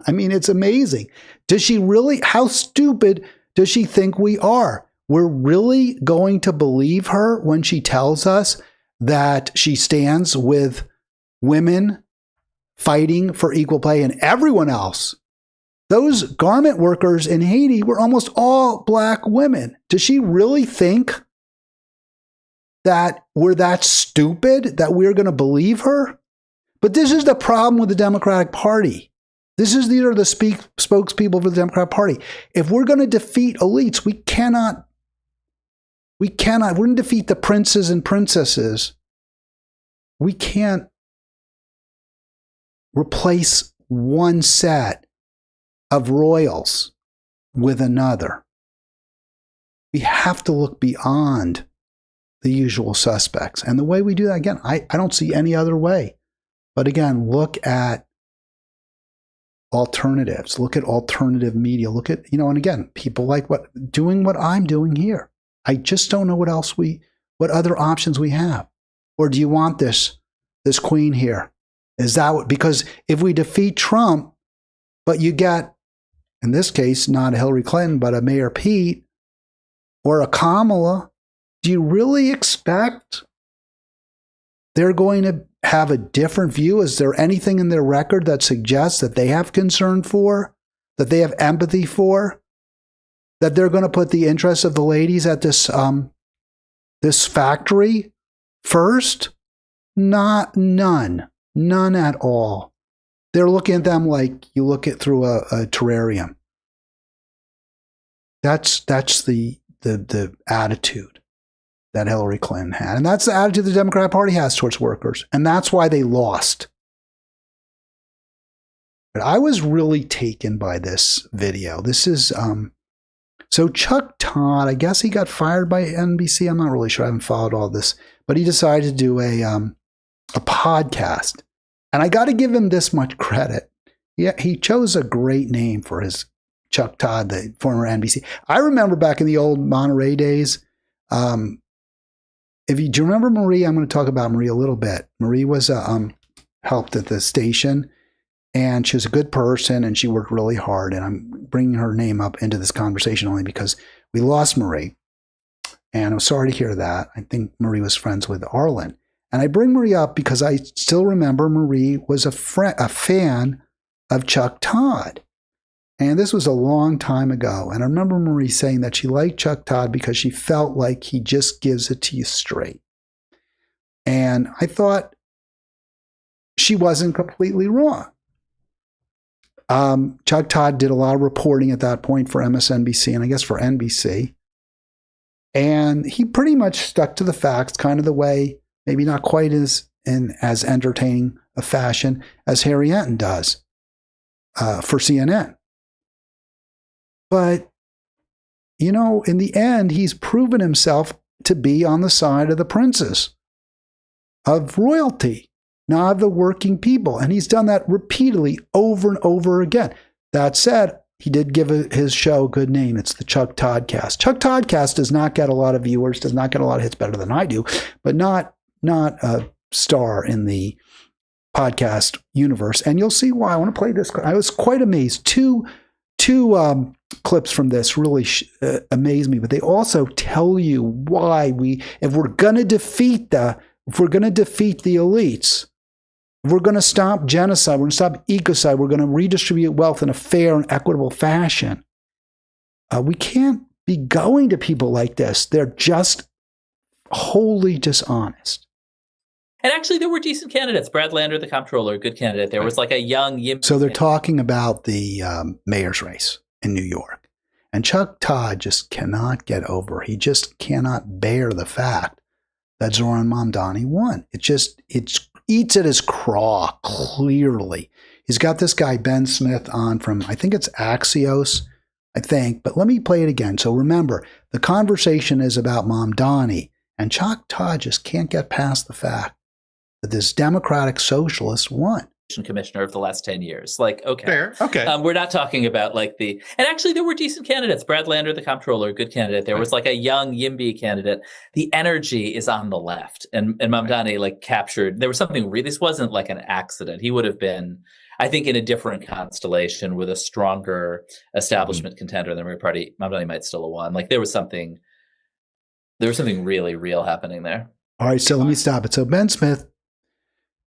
I mean, it's amazing. Does she really? How stupid does she think we are? We're really going to believe her when she tells us that she stands with women fighting for equal pay and everyone else. Those garment workers in Haiti were almost all black women. Does she really think that we're that stupid that we're going to believe her? But this is the problem with the Democratic Party. These are the spokespeople for the Democratic Party. If we're going to defeat elites, we cannot, we're going to defeat the princes and princesses. We can't replace one set of royals with another. We have to look beyond the usual suspects. And the way we do that, again, I don't see any other way. But again, look at alternatives. Look at alternative media. Look at, and again, people like doing what I'm doing here. I just don't know what other options we have. Or do you want this queen here? Is that what, because if we defeat Trump, but you get, in this case, not a Hillary Clinton, but a Mayor Pete or a Kamala, do you really expect they're going to have a different view? Is there anything in their record that suggests that they have concern for, that they have empathy for, that they're going to put the interests of the ladies at this factory first? None at all. They're looking at them like you look at through a terrarium. That's the attitude that Hillary Clinton had. And that's the attitude the Democratic Party has towards workers. And that's why they lost. But I was really taken by this video. This is, so Chuck Todd, I guess he got fired by NBC. I'm not really sure. I haven't followed all this. But he decided to do a podcast. And I got to give him this much credit. Yeah, he chose a great name for his Chuck Todd, the former NBC. I remember back in the old Monterey days, do you remember Marie? I'm going to talk about Marie a little bit. Marie was helped at the station, and she was a good person, and she worked really hard. And I'm bringing her name up into this conversation only because we lost Marie, and I'm sorry to hear that. I think Marie was friends with Arlen, and I bring Marie up because I still remember Marie was a fan of Chuck Todd. And this was a long time ago. And I remember Marie saying that she liked Chuck Todd because she felt like he just gives it to you straight. And I thought she wasn't completely wrong. Chuck Todd did a lot of reporting at that point for MSNBC and I guess for NBC. And he pretty much stuck to the facts, kind of the way, maybe not quite as entertaining a fashion as Harry Enton does for CNN. But, in the end, he's proven himself to be on the side of the princes, of royalty, not of the working people. And he's done that repeatedly over and over again. That said, he did give his show a good name. It's the Chuck Toddcast. Chuck Toddcast does not get a lot of viewers, does not get a lot of hits, better than I do, but not a star in the podcast universe. And you'll see why. I want to play this. I was quite amazed. Two clips from this really amaze me, but they also tell you why if we're going to defeat the elites, if we're going to stop genocide, we're going to stop ecocide, we're going to redistribute wealth in a fair and equitable fashion. We can't be going to people like this. They're just wholly dishonest. And actually, there were decent candidates. Brad Lander, the comptroller, good candidate. There was like a young Yim. So they're talking about the mayor's race in New York. And Chuck Todd just cannot get over. He just cannot bear the fact that Zoran Mamdani won. It eats at his craw, clearly. He's got this guy, Ben Smith, on from, I think it's Axios, but let me play it again. So remember, the conversation is about Mamdani, and Chuck Todd just can't get past the fact that this Democratic socialist won. Commissioner of the last 10 years. Like, okay. Fair. Okay. We're not talking about like and actually there were decent candidates. Brad Lander, the comptroller, good candidate. There was like a young Yimby candidate. The energy is on the left. And Mamdani like captured, there was something this wasn't like an accident. He would have been, I think, in a different constellation with a stronger establishment contender than the Republican Party. Mamdani might still have won. Like there was something really real happening there. All right, so let me stop it. So Ben Smith,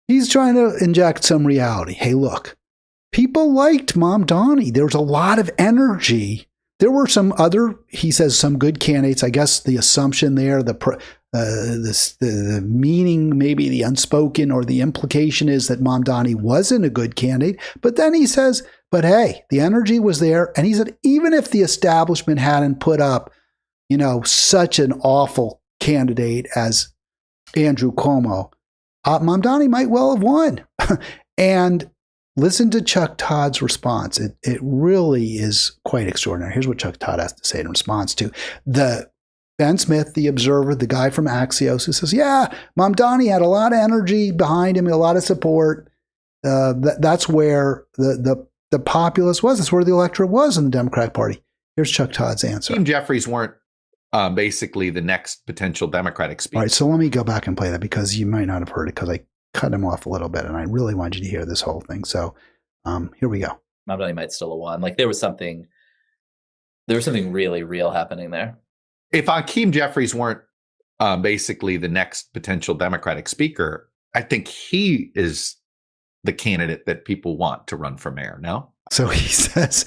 he's trying to inject some reality. Hey, look, people liked Mamdani. There was a lot of energy. There were some other, he says, some good candidates. I guess the assumption there, the meaning, maybe the unspoken or the implication is that Mamdani wasn't a good candidate. But then he says, but hey, the energy was there. And he said, even if the establishment hadn't put up, such an awful candidate as Andrew Cuomo, Mamdani might well have won. And listen to Chuck Todd's response. It really is quite extraordinary. Here's what Chuck Todd has to say in response to the Ben Smith, the Observer, the guy from Axios, who says, yeah, Mamdani had a lot of energy behind him, a lot of support. That's where the populace was. That's where the electorate was in the Democratic Party. Here's Chuck Todd's answer. Hakeem Jeffries weren't basically the next potential Democratic speaker. All right, so let me go back and play that because you might not have heard it because I cut him off a little bit, and I really wanted you to hear this whole thing. So here we go. Mamdani might still have won. Like there was something really real happening there. If Hakeem Jeffries weren't basically the next potential Democratic speaker, I think he is the candidate that people want to run for mayor. No? So he says,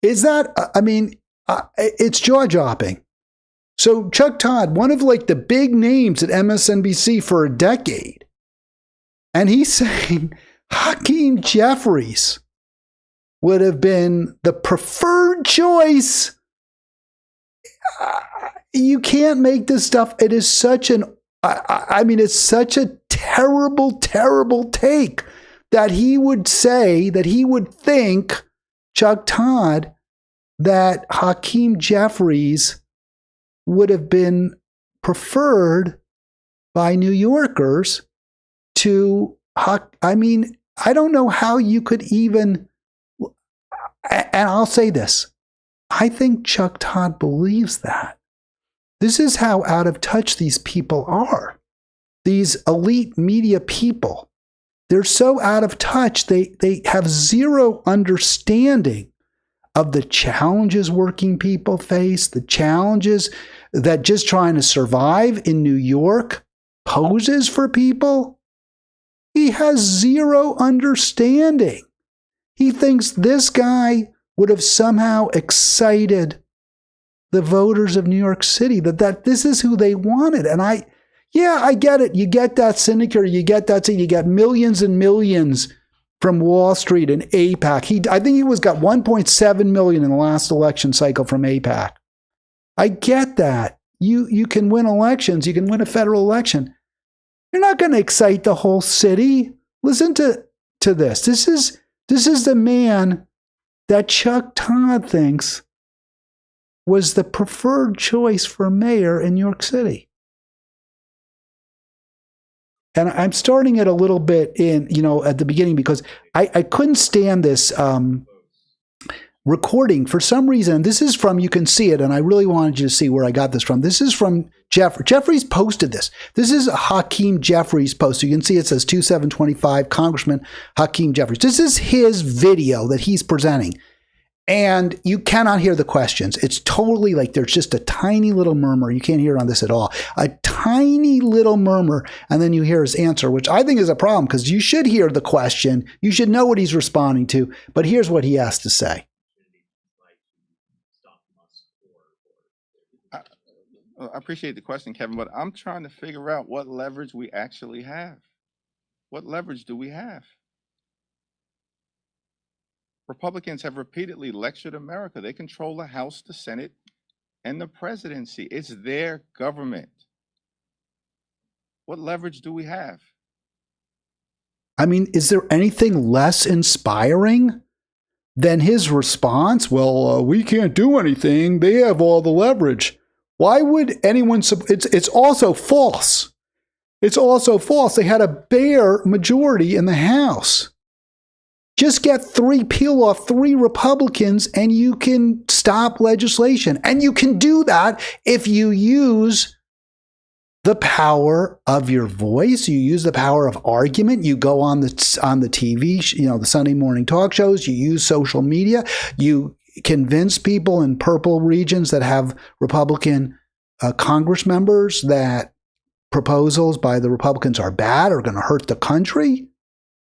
is that, it's jaw-dropping. So Chuck Todd, one of like the big names at MSNBC for a decade, and he's saying Hakeem Jeffries would have been the preferred choice. You can't make this stuff. It is such it's such a terrible, terrible take that he would say, that he would think, Chuck Todd, that Hakeem Jeffries would have been preferred by New Yorkers to, I don't know how you could even, and I'll say this, I think Chuck Todd believes that. This is how out of touch these people are. These elite media people, they're so out of touch, they have zero understanding of the challenges working people face, the challenges that just trying to survive in New York poses for people. He has zero understanding. He thinks this guy would have somehow excited the voters of New York City, that this is who they wanted. And I get it. You get that syndicate, you get millions and millions from Wall Street and AIPAC. I think he got 1.7 million in the last election cycle from AIPAC. I get that. You can win elections. You can win a federal election. You're not going to excite the whole city. Listen to this. This is the man that Chuck Todd thinks was the preferred choice for mayor in New York City. And I'm starting it a little bit at the beginning because I couldn't stand this recording for some reason. This is from, you can see it, and I really wanted you to see where I got this from. This is from Jeffries posted this. This is a Hakeem Jeffries post. So you can see it says 2725 Congressman Hakeem Jeffries. This is his video that he's presenting. And you cannot hear the questions. It's totally like there's just a tiny little murmur. You can't hear it on this at all. A tiny little murmur, and then you hear his answer, which I think is a problem because you should hear the question. You should know what he's responding to. But here's what he has to say. I appreciate the question, Kevin, but I'm trying to figure out what leverage we actually have. What leverage do we have? Republicans have repeatedly lectured America. They control the House, the Senate, and the presidency. It's their government. What leverage do we have? I mean, is there anything less inspiring than his response? Well, we can't do anything. They have all the leverage. Why would anyone? It's also false. It's also false. They had a bare majority in the House. Just peel off 3 Republicans and you can stop legislation. And you can do that if you use the power of your voice. You use the power of argument. You go on the TV, the Sunday morning talk shows. You use social media. You convince people in purple regions that have Republican Congress members that proposals by the Republicans are bad, are going to hurt the country.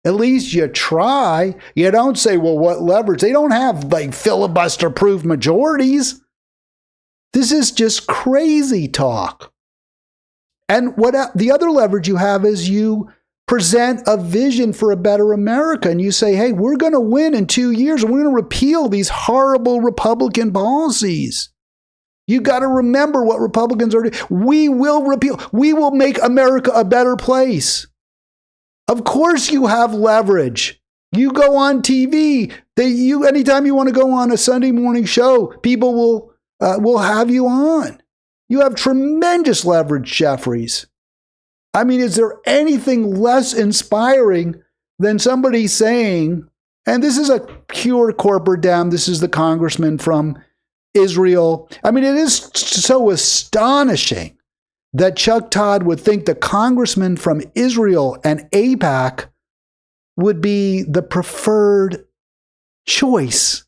At least you try. You don't say, well, what leverage? They don't have like filibuster-proof majorities. This is just crazy talk. And the other leverage you have is you present a vision for a better America. And you say, hey, we're going to win in 2 years and we're going to repeal these horrible Republican policies. You got to remember what Republicans are doing. We will repeal. We will make America a better place. Of course you have leverage. You go on TV. Anytime you want to go on a Sunday morning show, people will have you on. You have tremendous leverage, Jeffries. I mean, is there anything less inspiring than somebody saying, and this is a pure corporate Dem, this is the congressman from Israel. I mean, it is so astonishing that Chuck Todd would think the congressman from Israel and AIPAC would be the preferred choice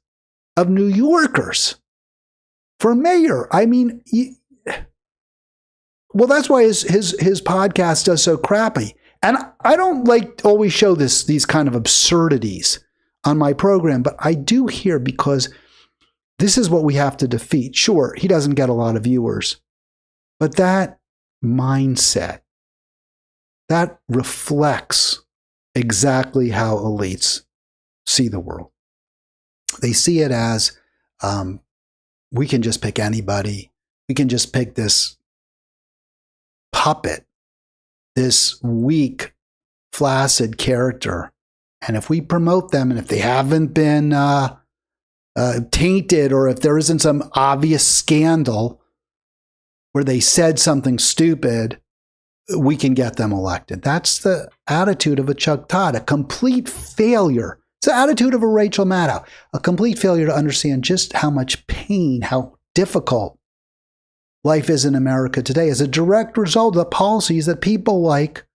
of New Yorkers for mayor. I mean, well, that's why his podcast does so crappy. And I don't always show these kind of absurdities on my program, but I do here because this is what we have to defeat. Sure, he doesn't get a lot of viewers, but that mindset, that reflects exactly how elites see the world. They see it as we can just pick anybody. We can just pick this puppet, this weak, flaccid character. And if we promote them and if they haven't been tainted, or if there isn't some obvious scandal where they said something stupid, we can get them elected. That's the attitude of a Chuck Todd, a complete failure. It's the attitude of a Rachel Maddow, a complete failure to understand just how much pain, how difficult life is in America today as a direct result of the policies that people like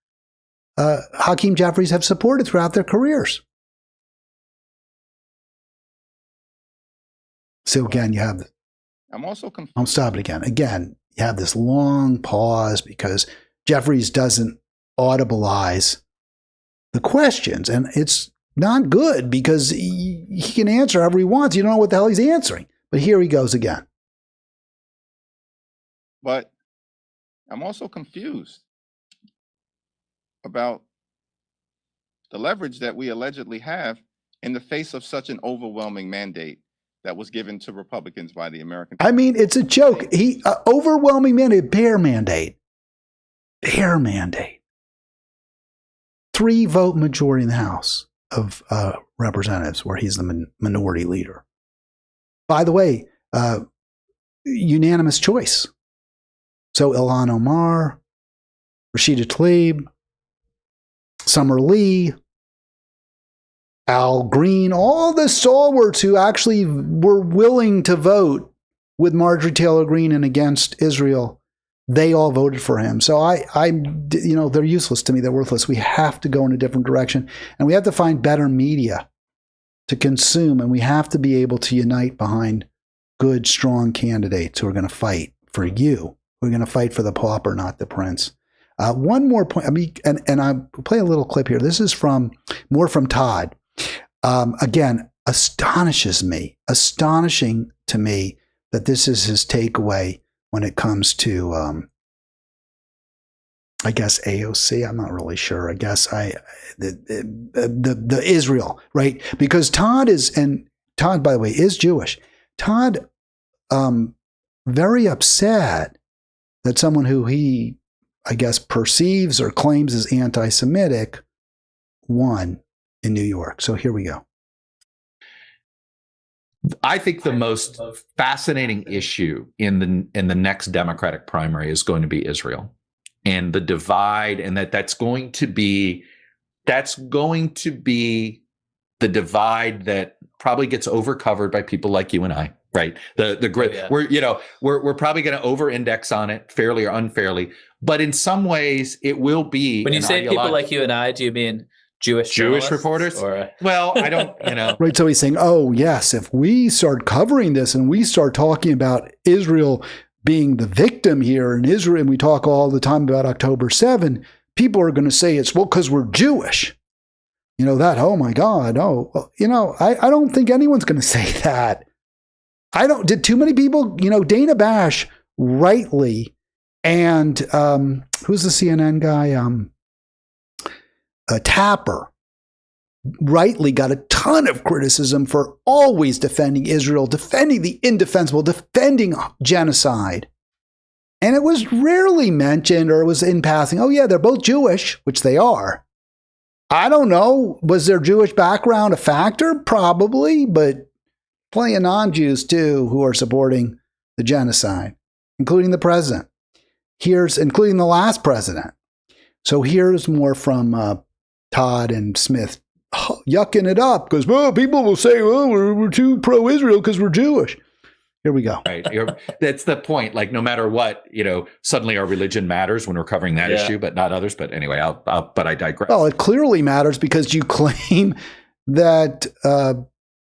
Hakeem Jeffries have supported throughout their careers. So again, you have... I'm also confused. I'll stop it again. Again, you have this long pause because Jeffries doesn't audibilize the questions. And it's not good because he can answer however he wants. You don't know what the hell he's answering. But here he goes again. But I'm also confused about the leverage that we allegedly have in the face of such an overwhelming mandate that was given to Republicans by the American people. I mean, it's a joke. Overwhelming mandate, bare mandate. 3-vote majority in the House of Representatives, where he's the minority leader. By the way, unanimous choice. So Ilhan Omar, Rashida Tlaib, Summer Lee, Al Green, all the stalwarts who actually were willing to vote with Marjorie Taylor Greene and against Israel, they all voted for him. So they're useless to me. They're worthless. We have to go in a different direction, and we have to find better media to consume, and we have to be able to unite behind good, strong candidates who are going to fight for you. We're going to fight for the pauper, not the prince. One more point. And I'll play a little clip here. This is more from Todd. Again, astonishing to me that this is his takeaway when it comes to, I guess AOC. I'm not really sure. I guess the Israel, right? Because Todd, by the way, is Jewish. Todd, very upset that someone who he, I guess, perceives or claims is anti-Semitic won in New York. So here we go. I think the most fascinating issue in the next Democratic primary is going to be Israel and the divide, and that's going to be the divide that probably gets overcovered by people like you and I, right? The great, Yeah. we're probably going to over-index on it, fairly or unfairly, but in some ways it will be. When you say people like you and I, do you mean Jewish reporters? Or well, I don't, Right. So he's saying, oh, yes, if we start covering this and we start talking about Israel being the victim here in Israel, and we talk all the time about October 7, people are going to say it's, well, because we're Jewish. Oh my God. Oh, well, I don't think anyone's going to say that. Did too many people, Dana Bash rightly, and who's the CNN guy? Tapper rightly got a ton of criticism for always defending Israel, defending the indefensible, defending genocide. And it was rarely mentioned, or it was in passing, oh yeah, they're both Jewish, which they are. I don't know. Was their Jewish background a factor? Probably, but plenty of non-Jews too who are supporting the genocide, including the president. Including the last president. So here's more from Todd and Smith yucking it up because, well, people will say, well, we're too pro-Israel because we're Jewish. Here we go. Right. That's the point. Like, no matter what, suddenly our religion matters when we're covering that issue, but not others. But anyway, but I digress. Well, it clearly matters because you claim that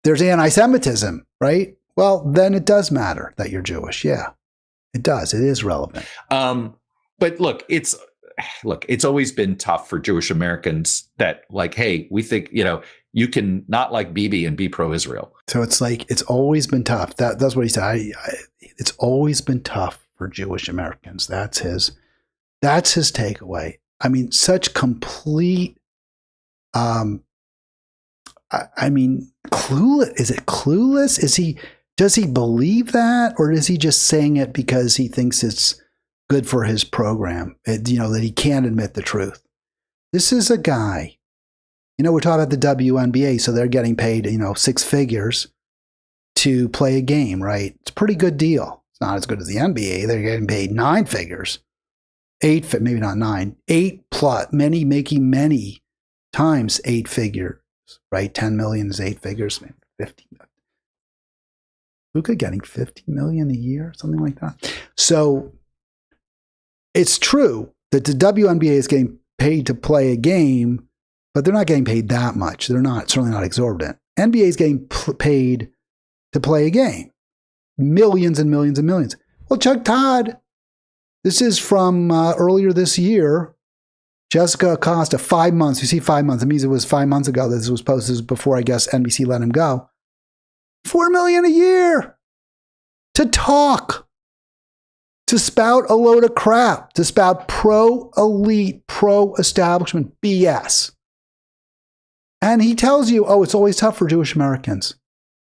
there's anti-Semitism, right? Well, then it does matter that you're Jewish. Yeah, it does. It is relevant. But look, it's always been tough for Jewish Americans that, like, hey, we think, you can not like Bibi and be pro-Israel. So it's like, it's always been tough. That's what he said. It's always been tough for Jewish Americans. That's his takeaway. I mean, such complete, clueless. Is it clueless? Does he believe that? Or is he just saying it because he thinks it's good for his program? That he can't admit the truth. This is a guy, we're talking about the WNBA, so they're getting paid, 6 figures to play a game, right? It's a pretty good deal. It's not as good as the NBA. They're getting paid 9 figures, 8, maybe not 9, 8 plus, making many times 8 figures, right? 10 million is 8 figures, maybe 50 million. Luka getting 50 million a year, something like that. So it's true that the WNBA is getting paid to play a game, but they're not getting paid that much. They're certainly not exorbitant. NBA is getting paid to play a game. Millions and millions and millions. Well, Chuck Todd, this is from earlier this year. Jessica Acosta, 5 months. You see 5 months. It means it was 5 months ago that this was posted. This was before, I guess, NBC let him go. $4 million a year to talk. To spout a load of crap, to spout pro-elite, pro-establishment BS. And he tells you, oh, it's always tough for Jewish Americans.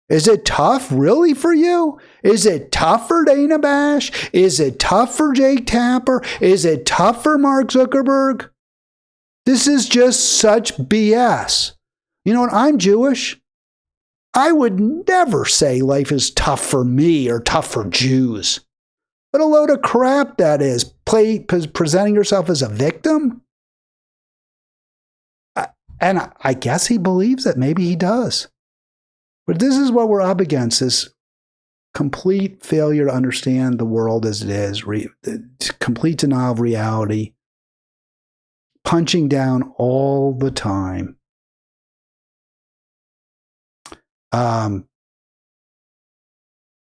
Is it tough really for you? Is it tough for Dana Bash? Is it tough for Jake Tapper? Is it tough for Mark Zuckerberg? This is just such BS. You know what? I'm Jewish. I would never say life is tough for me or tough for Jews. What a load of crap that is. Presenting yourself as a victim? And I guess he believes it. Maybe he does. But this is what we're up against, this complete failure to understand the world as it is, complete denial of reality, punching down all the time.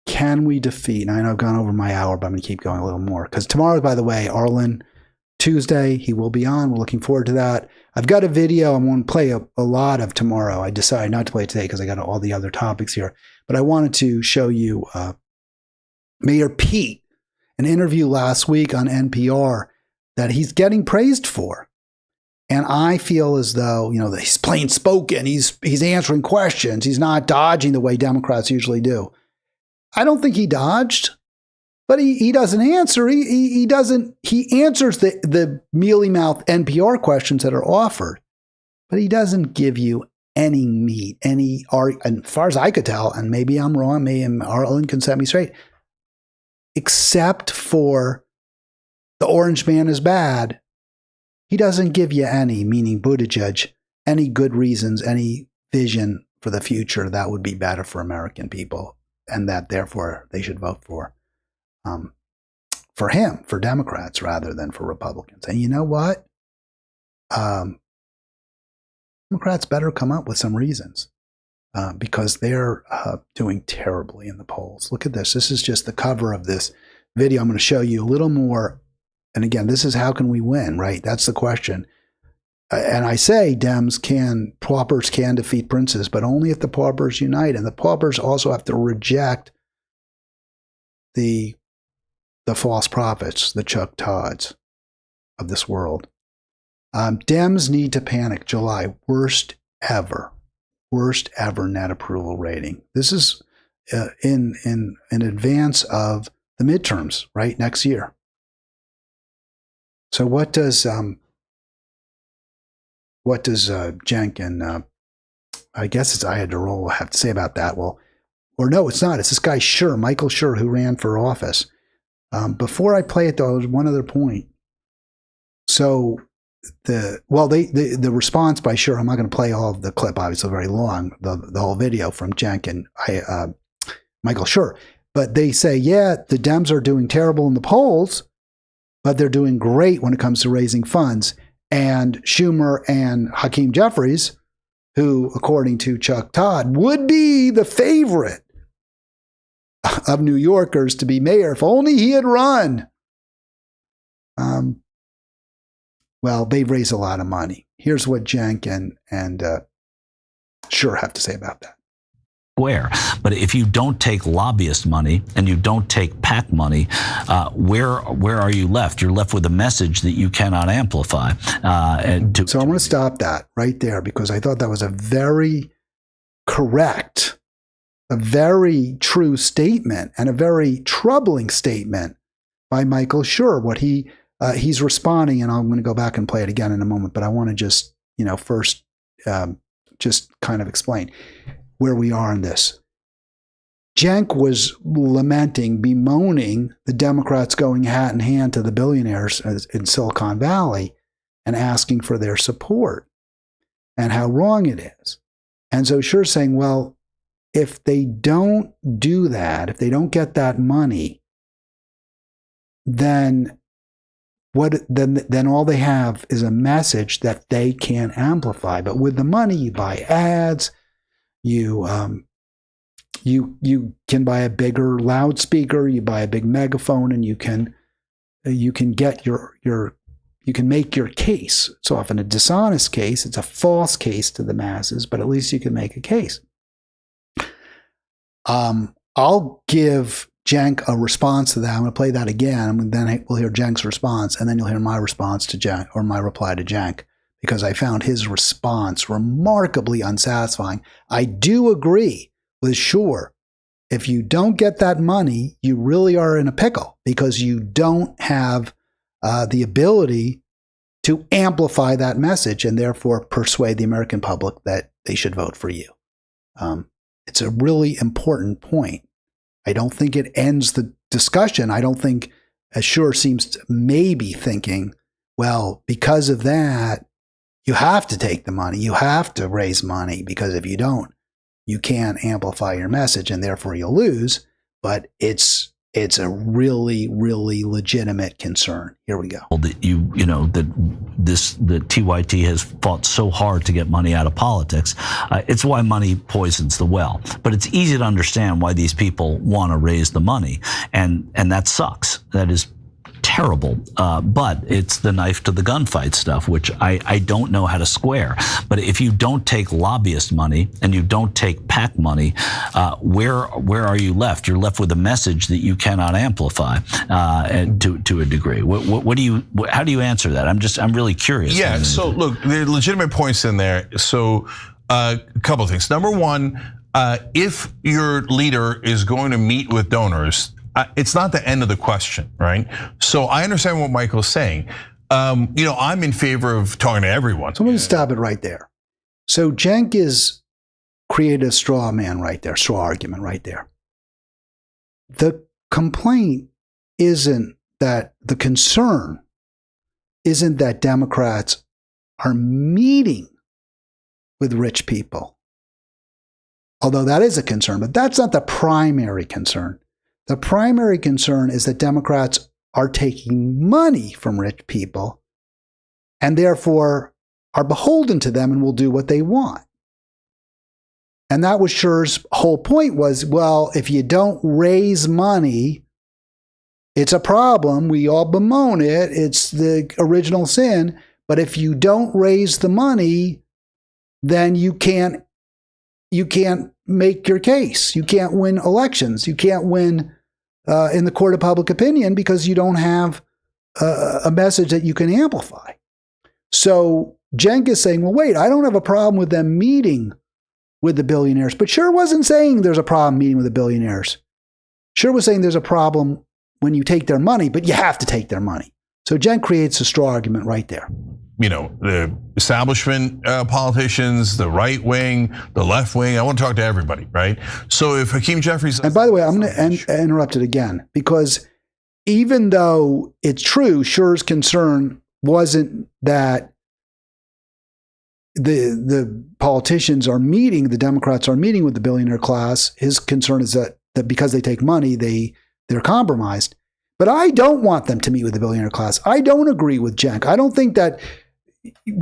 Can we defeat? And I know I've gone over my hour, but I'm going to keep going a little more. Because tomorrow, by the way, Arlen, Tuesday, he will be on. We're looking forward to that. I've got a video I'm going to play a lot of tomorrow. I decided not to play it today because I got all the other topics here. But I wanted to show you Mayor Pete. an interview last week on NPR that he's getting praised for. And I feel as though, that he's plain spoken. He's answering questions. He's not dodging the way Democrats usually do. I don't think he dodged, but he doesn't answer. He answers the mealy-mouthed NPR questions that are offered, but he doesn't give you any meat, and as far as I could tell, and maybe I'm wrong, maybe Arlen can set me straight, except for the orange man is bad, he doesn't give you any, meaning Buttigieg, any good reasons, any vision for the future that would be better for American people, and that therefore they should vote for him, for Democrats rather than for Republicans. And you know what? Democrats better come up with some reasons because they're doing terribly in the polls. Look at this. This is just the cover of this video. I'm going to show you a little more. And again, this is how can we win, right? That's the question. And I say paupers can defeat princes, but only if the paupers unite. And the paupers also have to reject the false prophets, the Chuck Todds of this world. Dems need to panic. July, worst ever net approval rating. This is in advance of the midterms, right, next year. So what does Cenk and I guess I had to roll have to say about that? Well, or no, it's not. It's this guy Schur, Michael Schur, who ran for office. Before I play it, though, there's one other point. So the response by Schur, I'm not going to play all of the clip, obviously very long, the whole video from Cenk and Michael Schur. But they say, yeah, the Dems are doing terrible in the polls, but they're doing great when it comes to raising funds. And Schumer and Hakeem Jeffries, who, according to Chuck Todd, would be the favorite of New Yorkers to be mayor if only he had run. Well, they've raised a lot of money. Here's what Cenk and Schur have to say about that. But if you don't take lobbyist money and you don't take PAC money, where are you left? You're left with a message that you cannot amplify. So I'm going to stop that right there because I thought that was a very correct, a very true statement and a very troubling statement by Michael Schur. What he's responding, and I'm going to go back and play it again in a moment, but I want to just, first just kind of explain where we are in this. Cenk was lamenting, bemoaning the Democrats going hat in hand to the billionaires in Silicon Valley and asking for their support and how wrong it is. And so Schur's saying, well, if they don't do that, if they don't get that money, then then all they have is a message that they can't amplify. But with the money, you buy ads, you can buy a bigger loudspeaker, you buy a big megaphone, and you can get you can make your case. It's often a dishonest case, it's a false case to the masses, but at least you can make a case. I'll give Cenk a response to that. I'm going to play that again, and then we'll hear Cenk's response, and then you'll hear my response to Cenk, or my reply to Cenk, because I found his response remarkably unsatisfying. I do agree with Schur. If you don't get that money, you really are in a pickle because you don't have the ability to amplify that message and therefore persuade the American public that they should vote for you. It's a really important point. I don't think it ends the discussion. I don't think, as Schur seems to maybe thinking, well, because of that, you have to take the money. You have to raise money because if you don't, you can't amplify your message and therefore you'll lose. But it's a really, really legitimate concern. Here we go. That that TYT has fought so hard to get money out of politics. It's why money poisons the well. But it's easy to understand why these people want to raise the money, and that sucks. That is terrible, but it's the knife to the gunfight stuff, which I don't know how to square. But if you don't take lobbyist money and you don't take PAC money, where are you left? You're left with a message that you cannot amplify to a degree. How do you answer that? I'm really curious. Yeah. So look, there are legitimate points in there. So a couple of things. Number one, if your leader is going to meet with donors, it's not the end of the question, right? So I understand what Michael's saying. I'm in favor of talking to everyone. So I'm going to stop it right there. So Cenk is created a straw man right there, straw argument right there. The complaint isn't that, the concern isn't that Democrats are meeting with rich people. Although that is a concern, but that's not the primary concern. The primary concern is that Democrats are taking money from rich people and therefore are beholden to them and will do what they want. And that was Scher's whole point was, well, if you don't raise money, it's a problem. We all bemoan it. It's the original sin. But if you don't raise the money, then you can't make your case. You can't win elections. You can't win in the court of public opinion because you don't have a message that you can amplify. So Cenk is saying, well, wait, I don't have a problem with them meeting with the billionaires. But Scher wasn't saying there's a problem meeting with the billionaires. Scher was saying there's a problem when you take their money, but you have to take their money. So Cenk creates a straw argument right there. The establishment politicians, the right wing, the left wing. I want to talk to everybody, right? So if Hakeem Jeffries... And by the way, I'm going to interrupt it again, because even though it's true, Scher's concern wasn't that the politicians are meeting, the Democrats are meeting with the billionaire class. His concern is that because they take money, they're compromised. But I don't want them to meet with the billionaire class. I don't agree with Cenk. I don't think that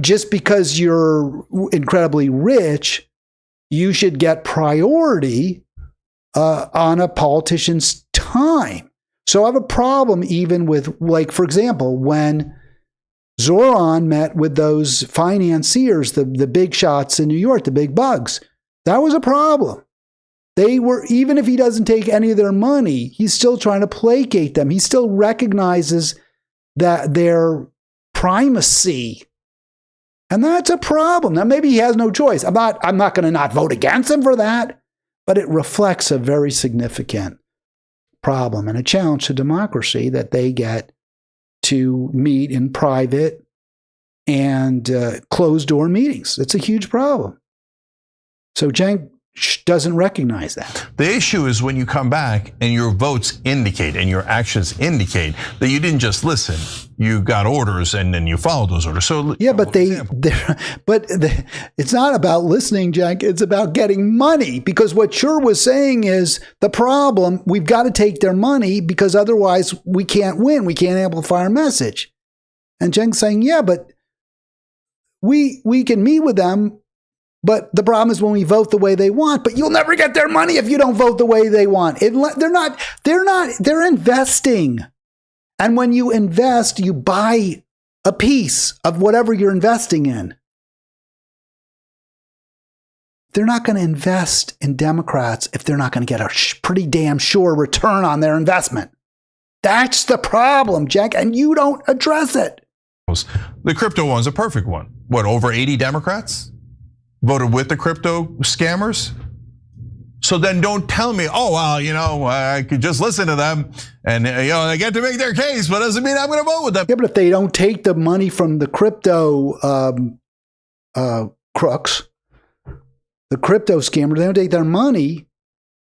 just because you're incredibly rich, you should get priority on a politician's time. So I have a problem even with, like, for example, when Zoran met with those financiers, the big shots in New York, the big bugs, that was a problem. They were, even if he doesn't take any of their money, he's still trying to placate them. He still recognizes that their primacy. And that's a problem. Now, maybe he has no choice. I'm not going to not vote against him for that, but it reflects a very significant problem and a challenge to democracy that they get to meet in private and closed-door meetings. It's a huge problem. So Cenk doesn't recognize that. The issue is when you come back and your votes indicate and your actions indicate that you didn't just listen, you got orders and then you followed those orders. So yeah, but it's not about listening, Cenk. It's about getting money, because what Scher was saying is the problem. We've got to take their money because otherwise we can't win. We can't amplify our message. And Cenk's saying, yeah, but we can meet with them. But the problem is when we vote the way they want, but you'll never get their money if you don't vote the way they want. They're investing. And when you invest, you buy a piece of whatever you're investing in. They're not going to invest in Democrats if they're not going to get a pretty damn sure return on their investment. That's the problem, Cenk, and you don't address it. The crypto one's a perfect one. What, over 80 Democrats voted with the crypto scammers? So then don't tell me, oh, well, I could just listen to them and, they get to make their case, but doesn't mean I'm going to vote with them. Yeah, but if they don't take the money from the crypto crooks, the crypto scammers, they don't take their money.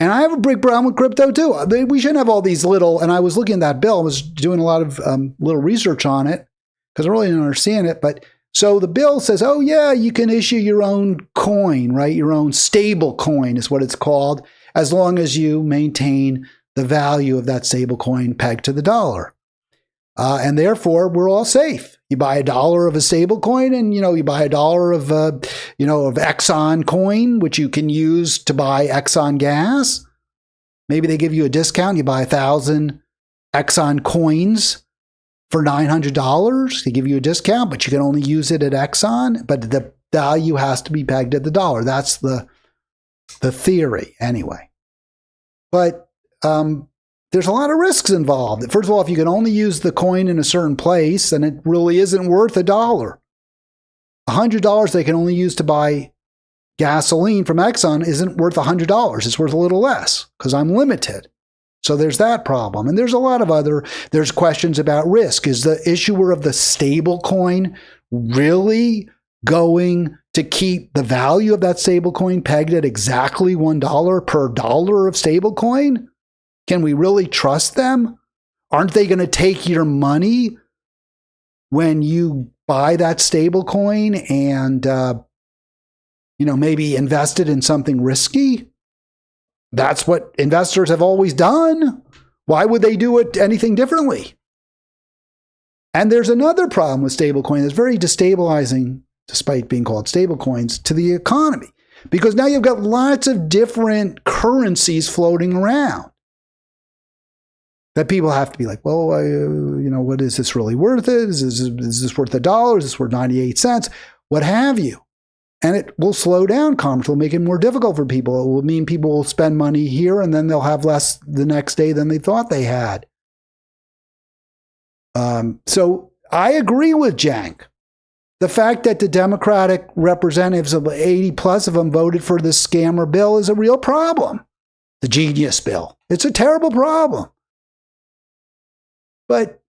And I have a big problem with crypto too. We shouldn't have all these little, and I was looking at that bill, I was doing a lot of little research on it because I really didn't understand it, but so the bill says, oh, yeah, you can issue your own coin, right? Your own stable coin is what it's called, as long as you maintain the value of that stable coin pegged to the dollar. And therefore, we're all safe. You buy $1 of a stable coin and, you buy $1 of, of Exxon coin, which you can use to buy Exxon gas. Maybe they give you a discount. You buy 1,000 Exxon coins for $900. They give you a discount, but you can only use it at Exxon. But the value has to be pegged at the dollar. That's the theory, anyway. But there's a lot of risks involved. First of all, if you can only use the coin in a certain place, then it really isn't worth $1. $100 they can only use to buy gasoline from Exxon isn't worth $100. It's worth a little less because I'm limited. So there's that problem. And there's a lot of there's questions about risk. Is the issuer of the stable coin really going to keep the value of that stable coin pegged at exactly $1 per dollar of stable coin? Can we really trust them? Aren't they going to take your money when you buy that stable coin and maybe invest it in something risky? That's what investors have always done. Why would they do it anything differently? And there's another problem with stablecoin that's very destabilizing, despite being called stablecoins, to the economy. Because now you've got lots of different currencies floating around that people have to be like, well, what is this really worth? Is this worth $1? Is this worth 98 cents? What have you? And it will slow down commerce. It will make it more difficult for people. It will mean people will spend money here and then they'll have less the next day than they thought they had. So I agree with Cenk. The fact that the Democratic representatives, of 80 plus of them, voted for this scammer bill is a real problem. The genius bill. It's a terrible problem. But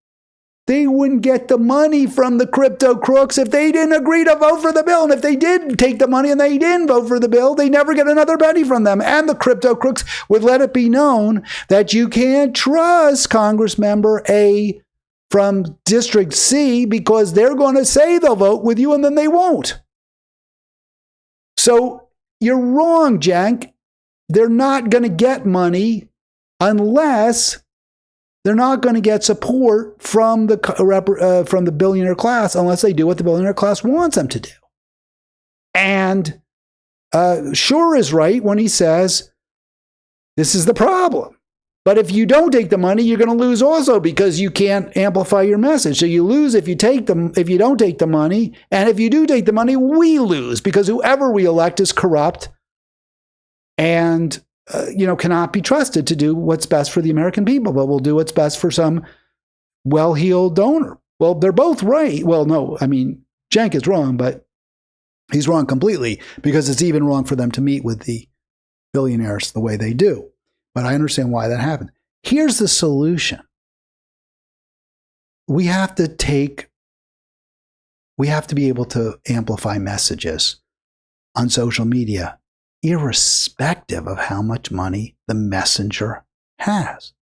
they wouldn't get the money from the crypto crooks if they didn't agree to vote for the bill. And if they did take the money and they didn't vote for the bill, they never get another penny from them. And the crypto crooks would let it be known that you can't trust Congress member A from District C because they're going to say they'll vote with you and then they won't. So you're wrong, Cenk. They're not going to get money unless they're not going to get support from the billionaire class unless they do what the billionaire class wants them to do. And Schur is right when he says this is the problem. But if you don't take the money, you're going to lose also because you can't amplify your message. So you lose if you don't take the money, and if you do take the money, we lose because whoever we elect is corrupt and cannot be trusted to do what's best for the American people, but will do what's best for some well-heeled donor. Well, they're both right. Well, no, I mean, Cenk is wrong, but he's wrong completely because it's even wrong for them to meet with the billionaires the way they do. But I understand why that happened. Here's the solution. We have to be able to amplify messages on social media irrespective of how much money the messenger has.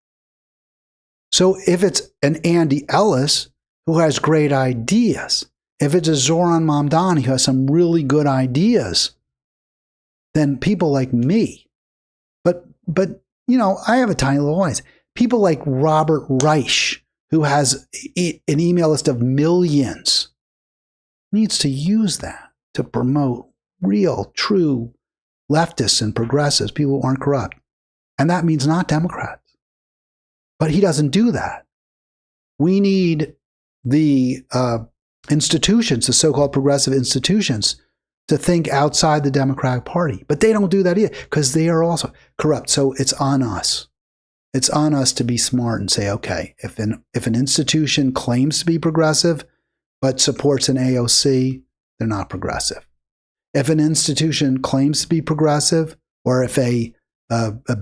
So if it's an Andy Ellis who has great ideas, if it's a Zoran Mamdani who has some really good ideas, then people like me, but I have a tiny little audience. People like Robert Reich, who has an email list of millions, needs to use that to promote real, true leftists and progressives, people who aren't corrupt. And that means not Democrats. But he doesn't do that. We need the institutions, the so-called progressive institutions, to think outside the Democratic Party. But they don't do that either because they are also corrupt. So it's on us. It's on us to be smart and say, okay, if an institution claims to be progressive but supports an AOC, they're not progressive. If an institution claims to be progressive, or if a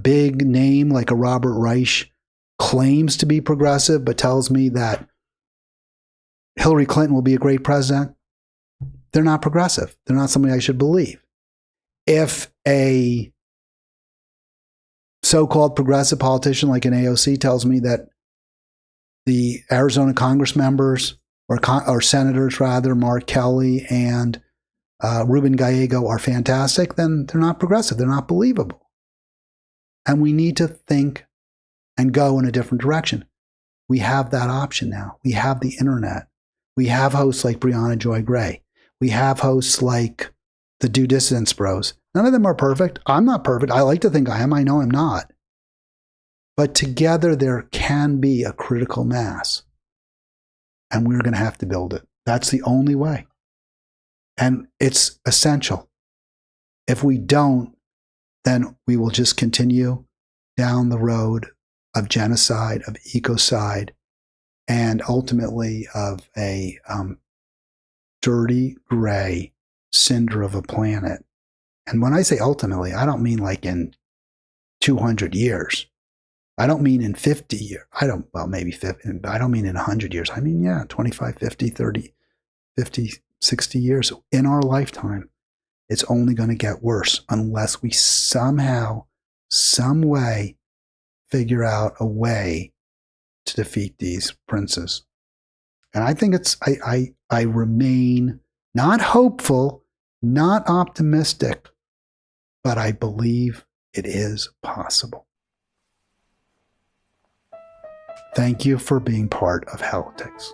big name like a Robert Reich claims to be progressive but tells me that Hillary Clinton will be a great president, they're not progressive. They're not somebody I should believe. If a so-called progressive politician like an AOC tells me that the Arizona Congress members or senators rather, Mark Kelly and Ruben Gallego are fantastic, then they're not progressive. They're not believable. And we need to think and go in a different direction. We have that option now. We have the internet. We have hosts like Brianna Joy Gray. We have hosts like the Due Dissidence Bros. None of them are perfect. I'm not perfect. I like to think I am. I know I'm not. But together there can be a critical mass and we're going to have to build it. That's the only way. And it's essential. If we don't, then we will just continue down the road of genocide, of ecocide, and ultimately of a dirty, gray cinder of a planet. And when I say ultimately, I don't mean like in 200 years. I don't mean in 50 years. Maybe 50. I don't mean in 100 years. I mean, 25, 50, 30, 50, 60 years. In our lifetime, it's only going to get worse unless we somehow, some way, figure out a way to defeat these princes. And I think I remain not hopeful, not optimistic, but I believe it is possible. Thank you for being part of Halitics.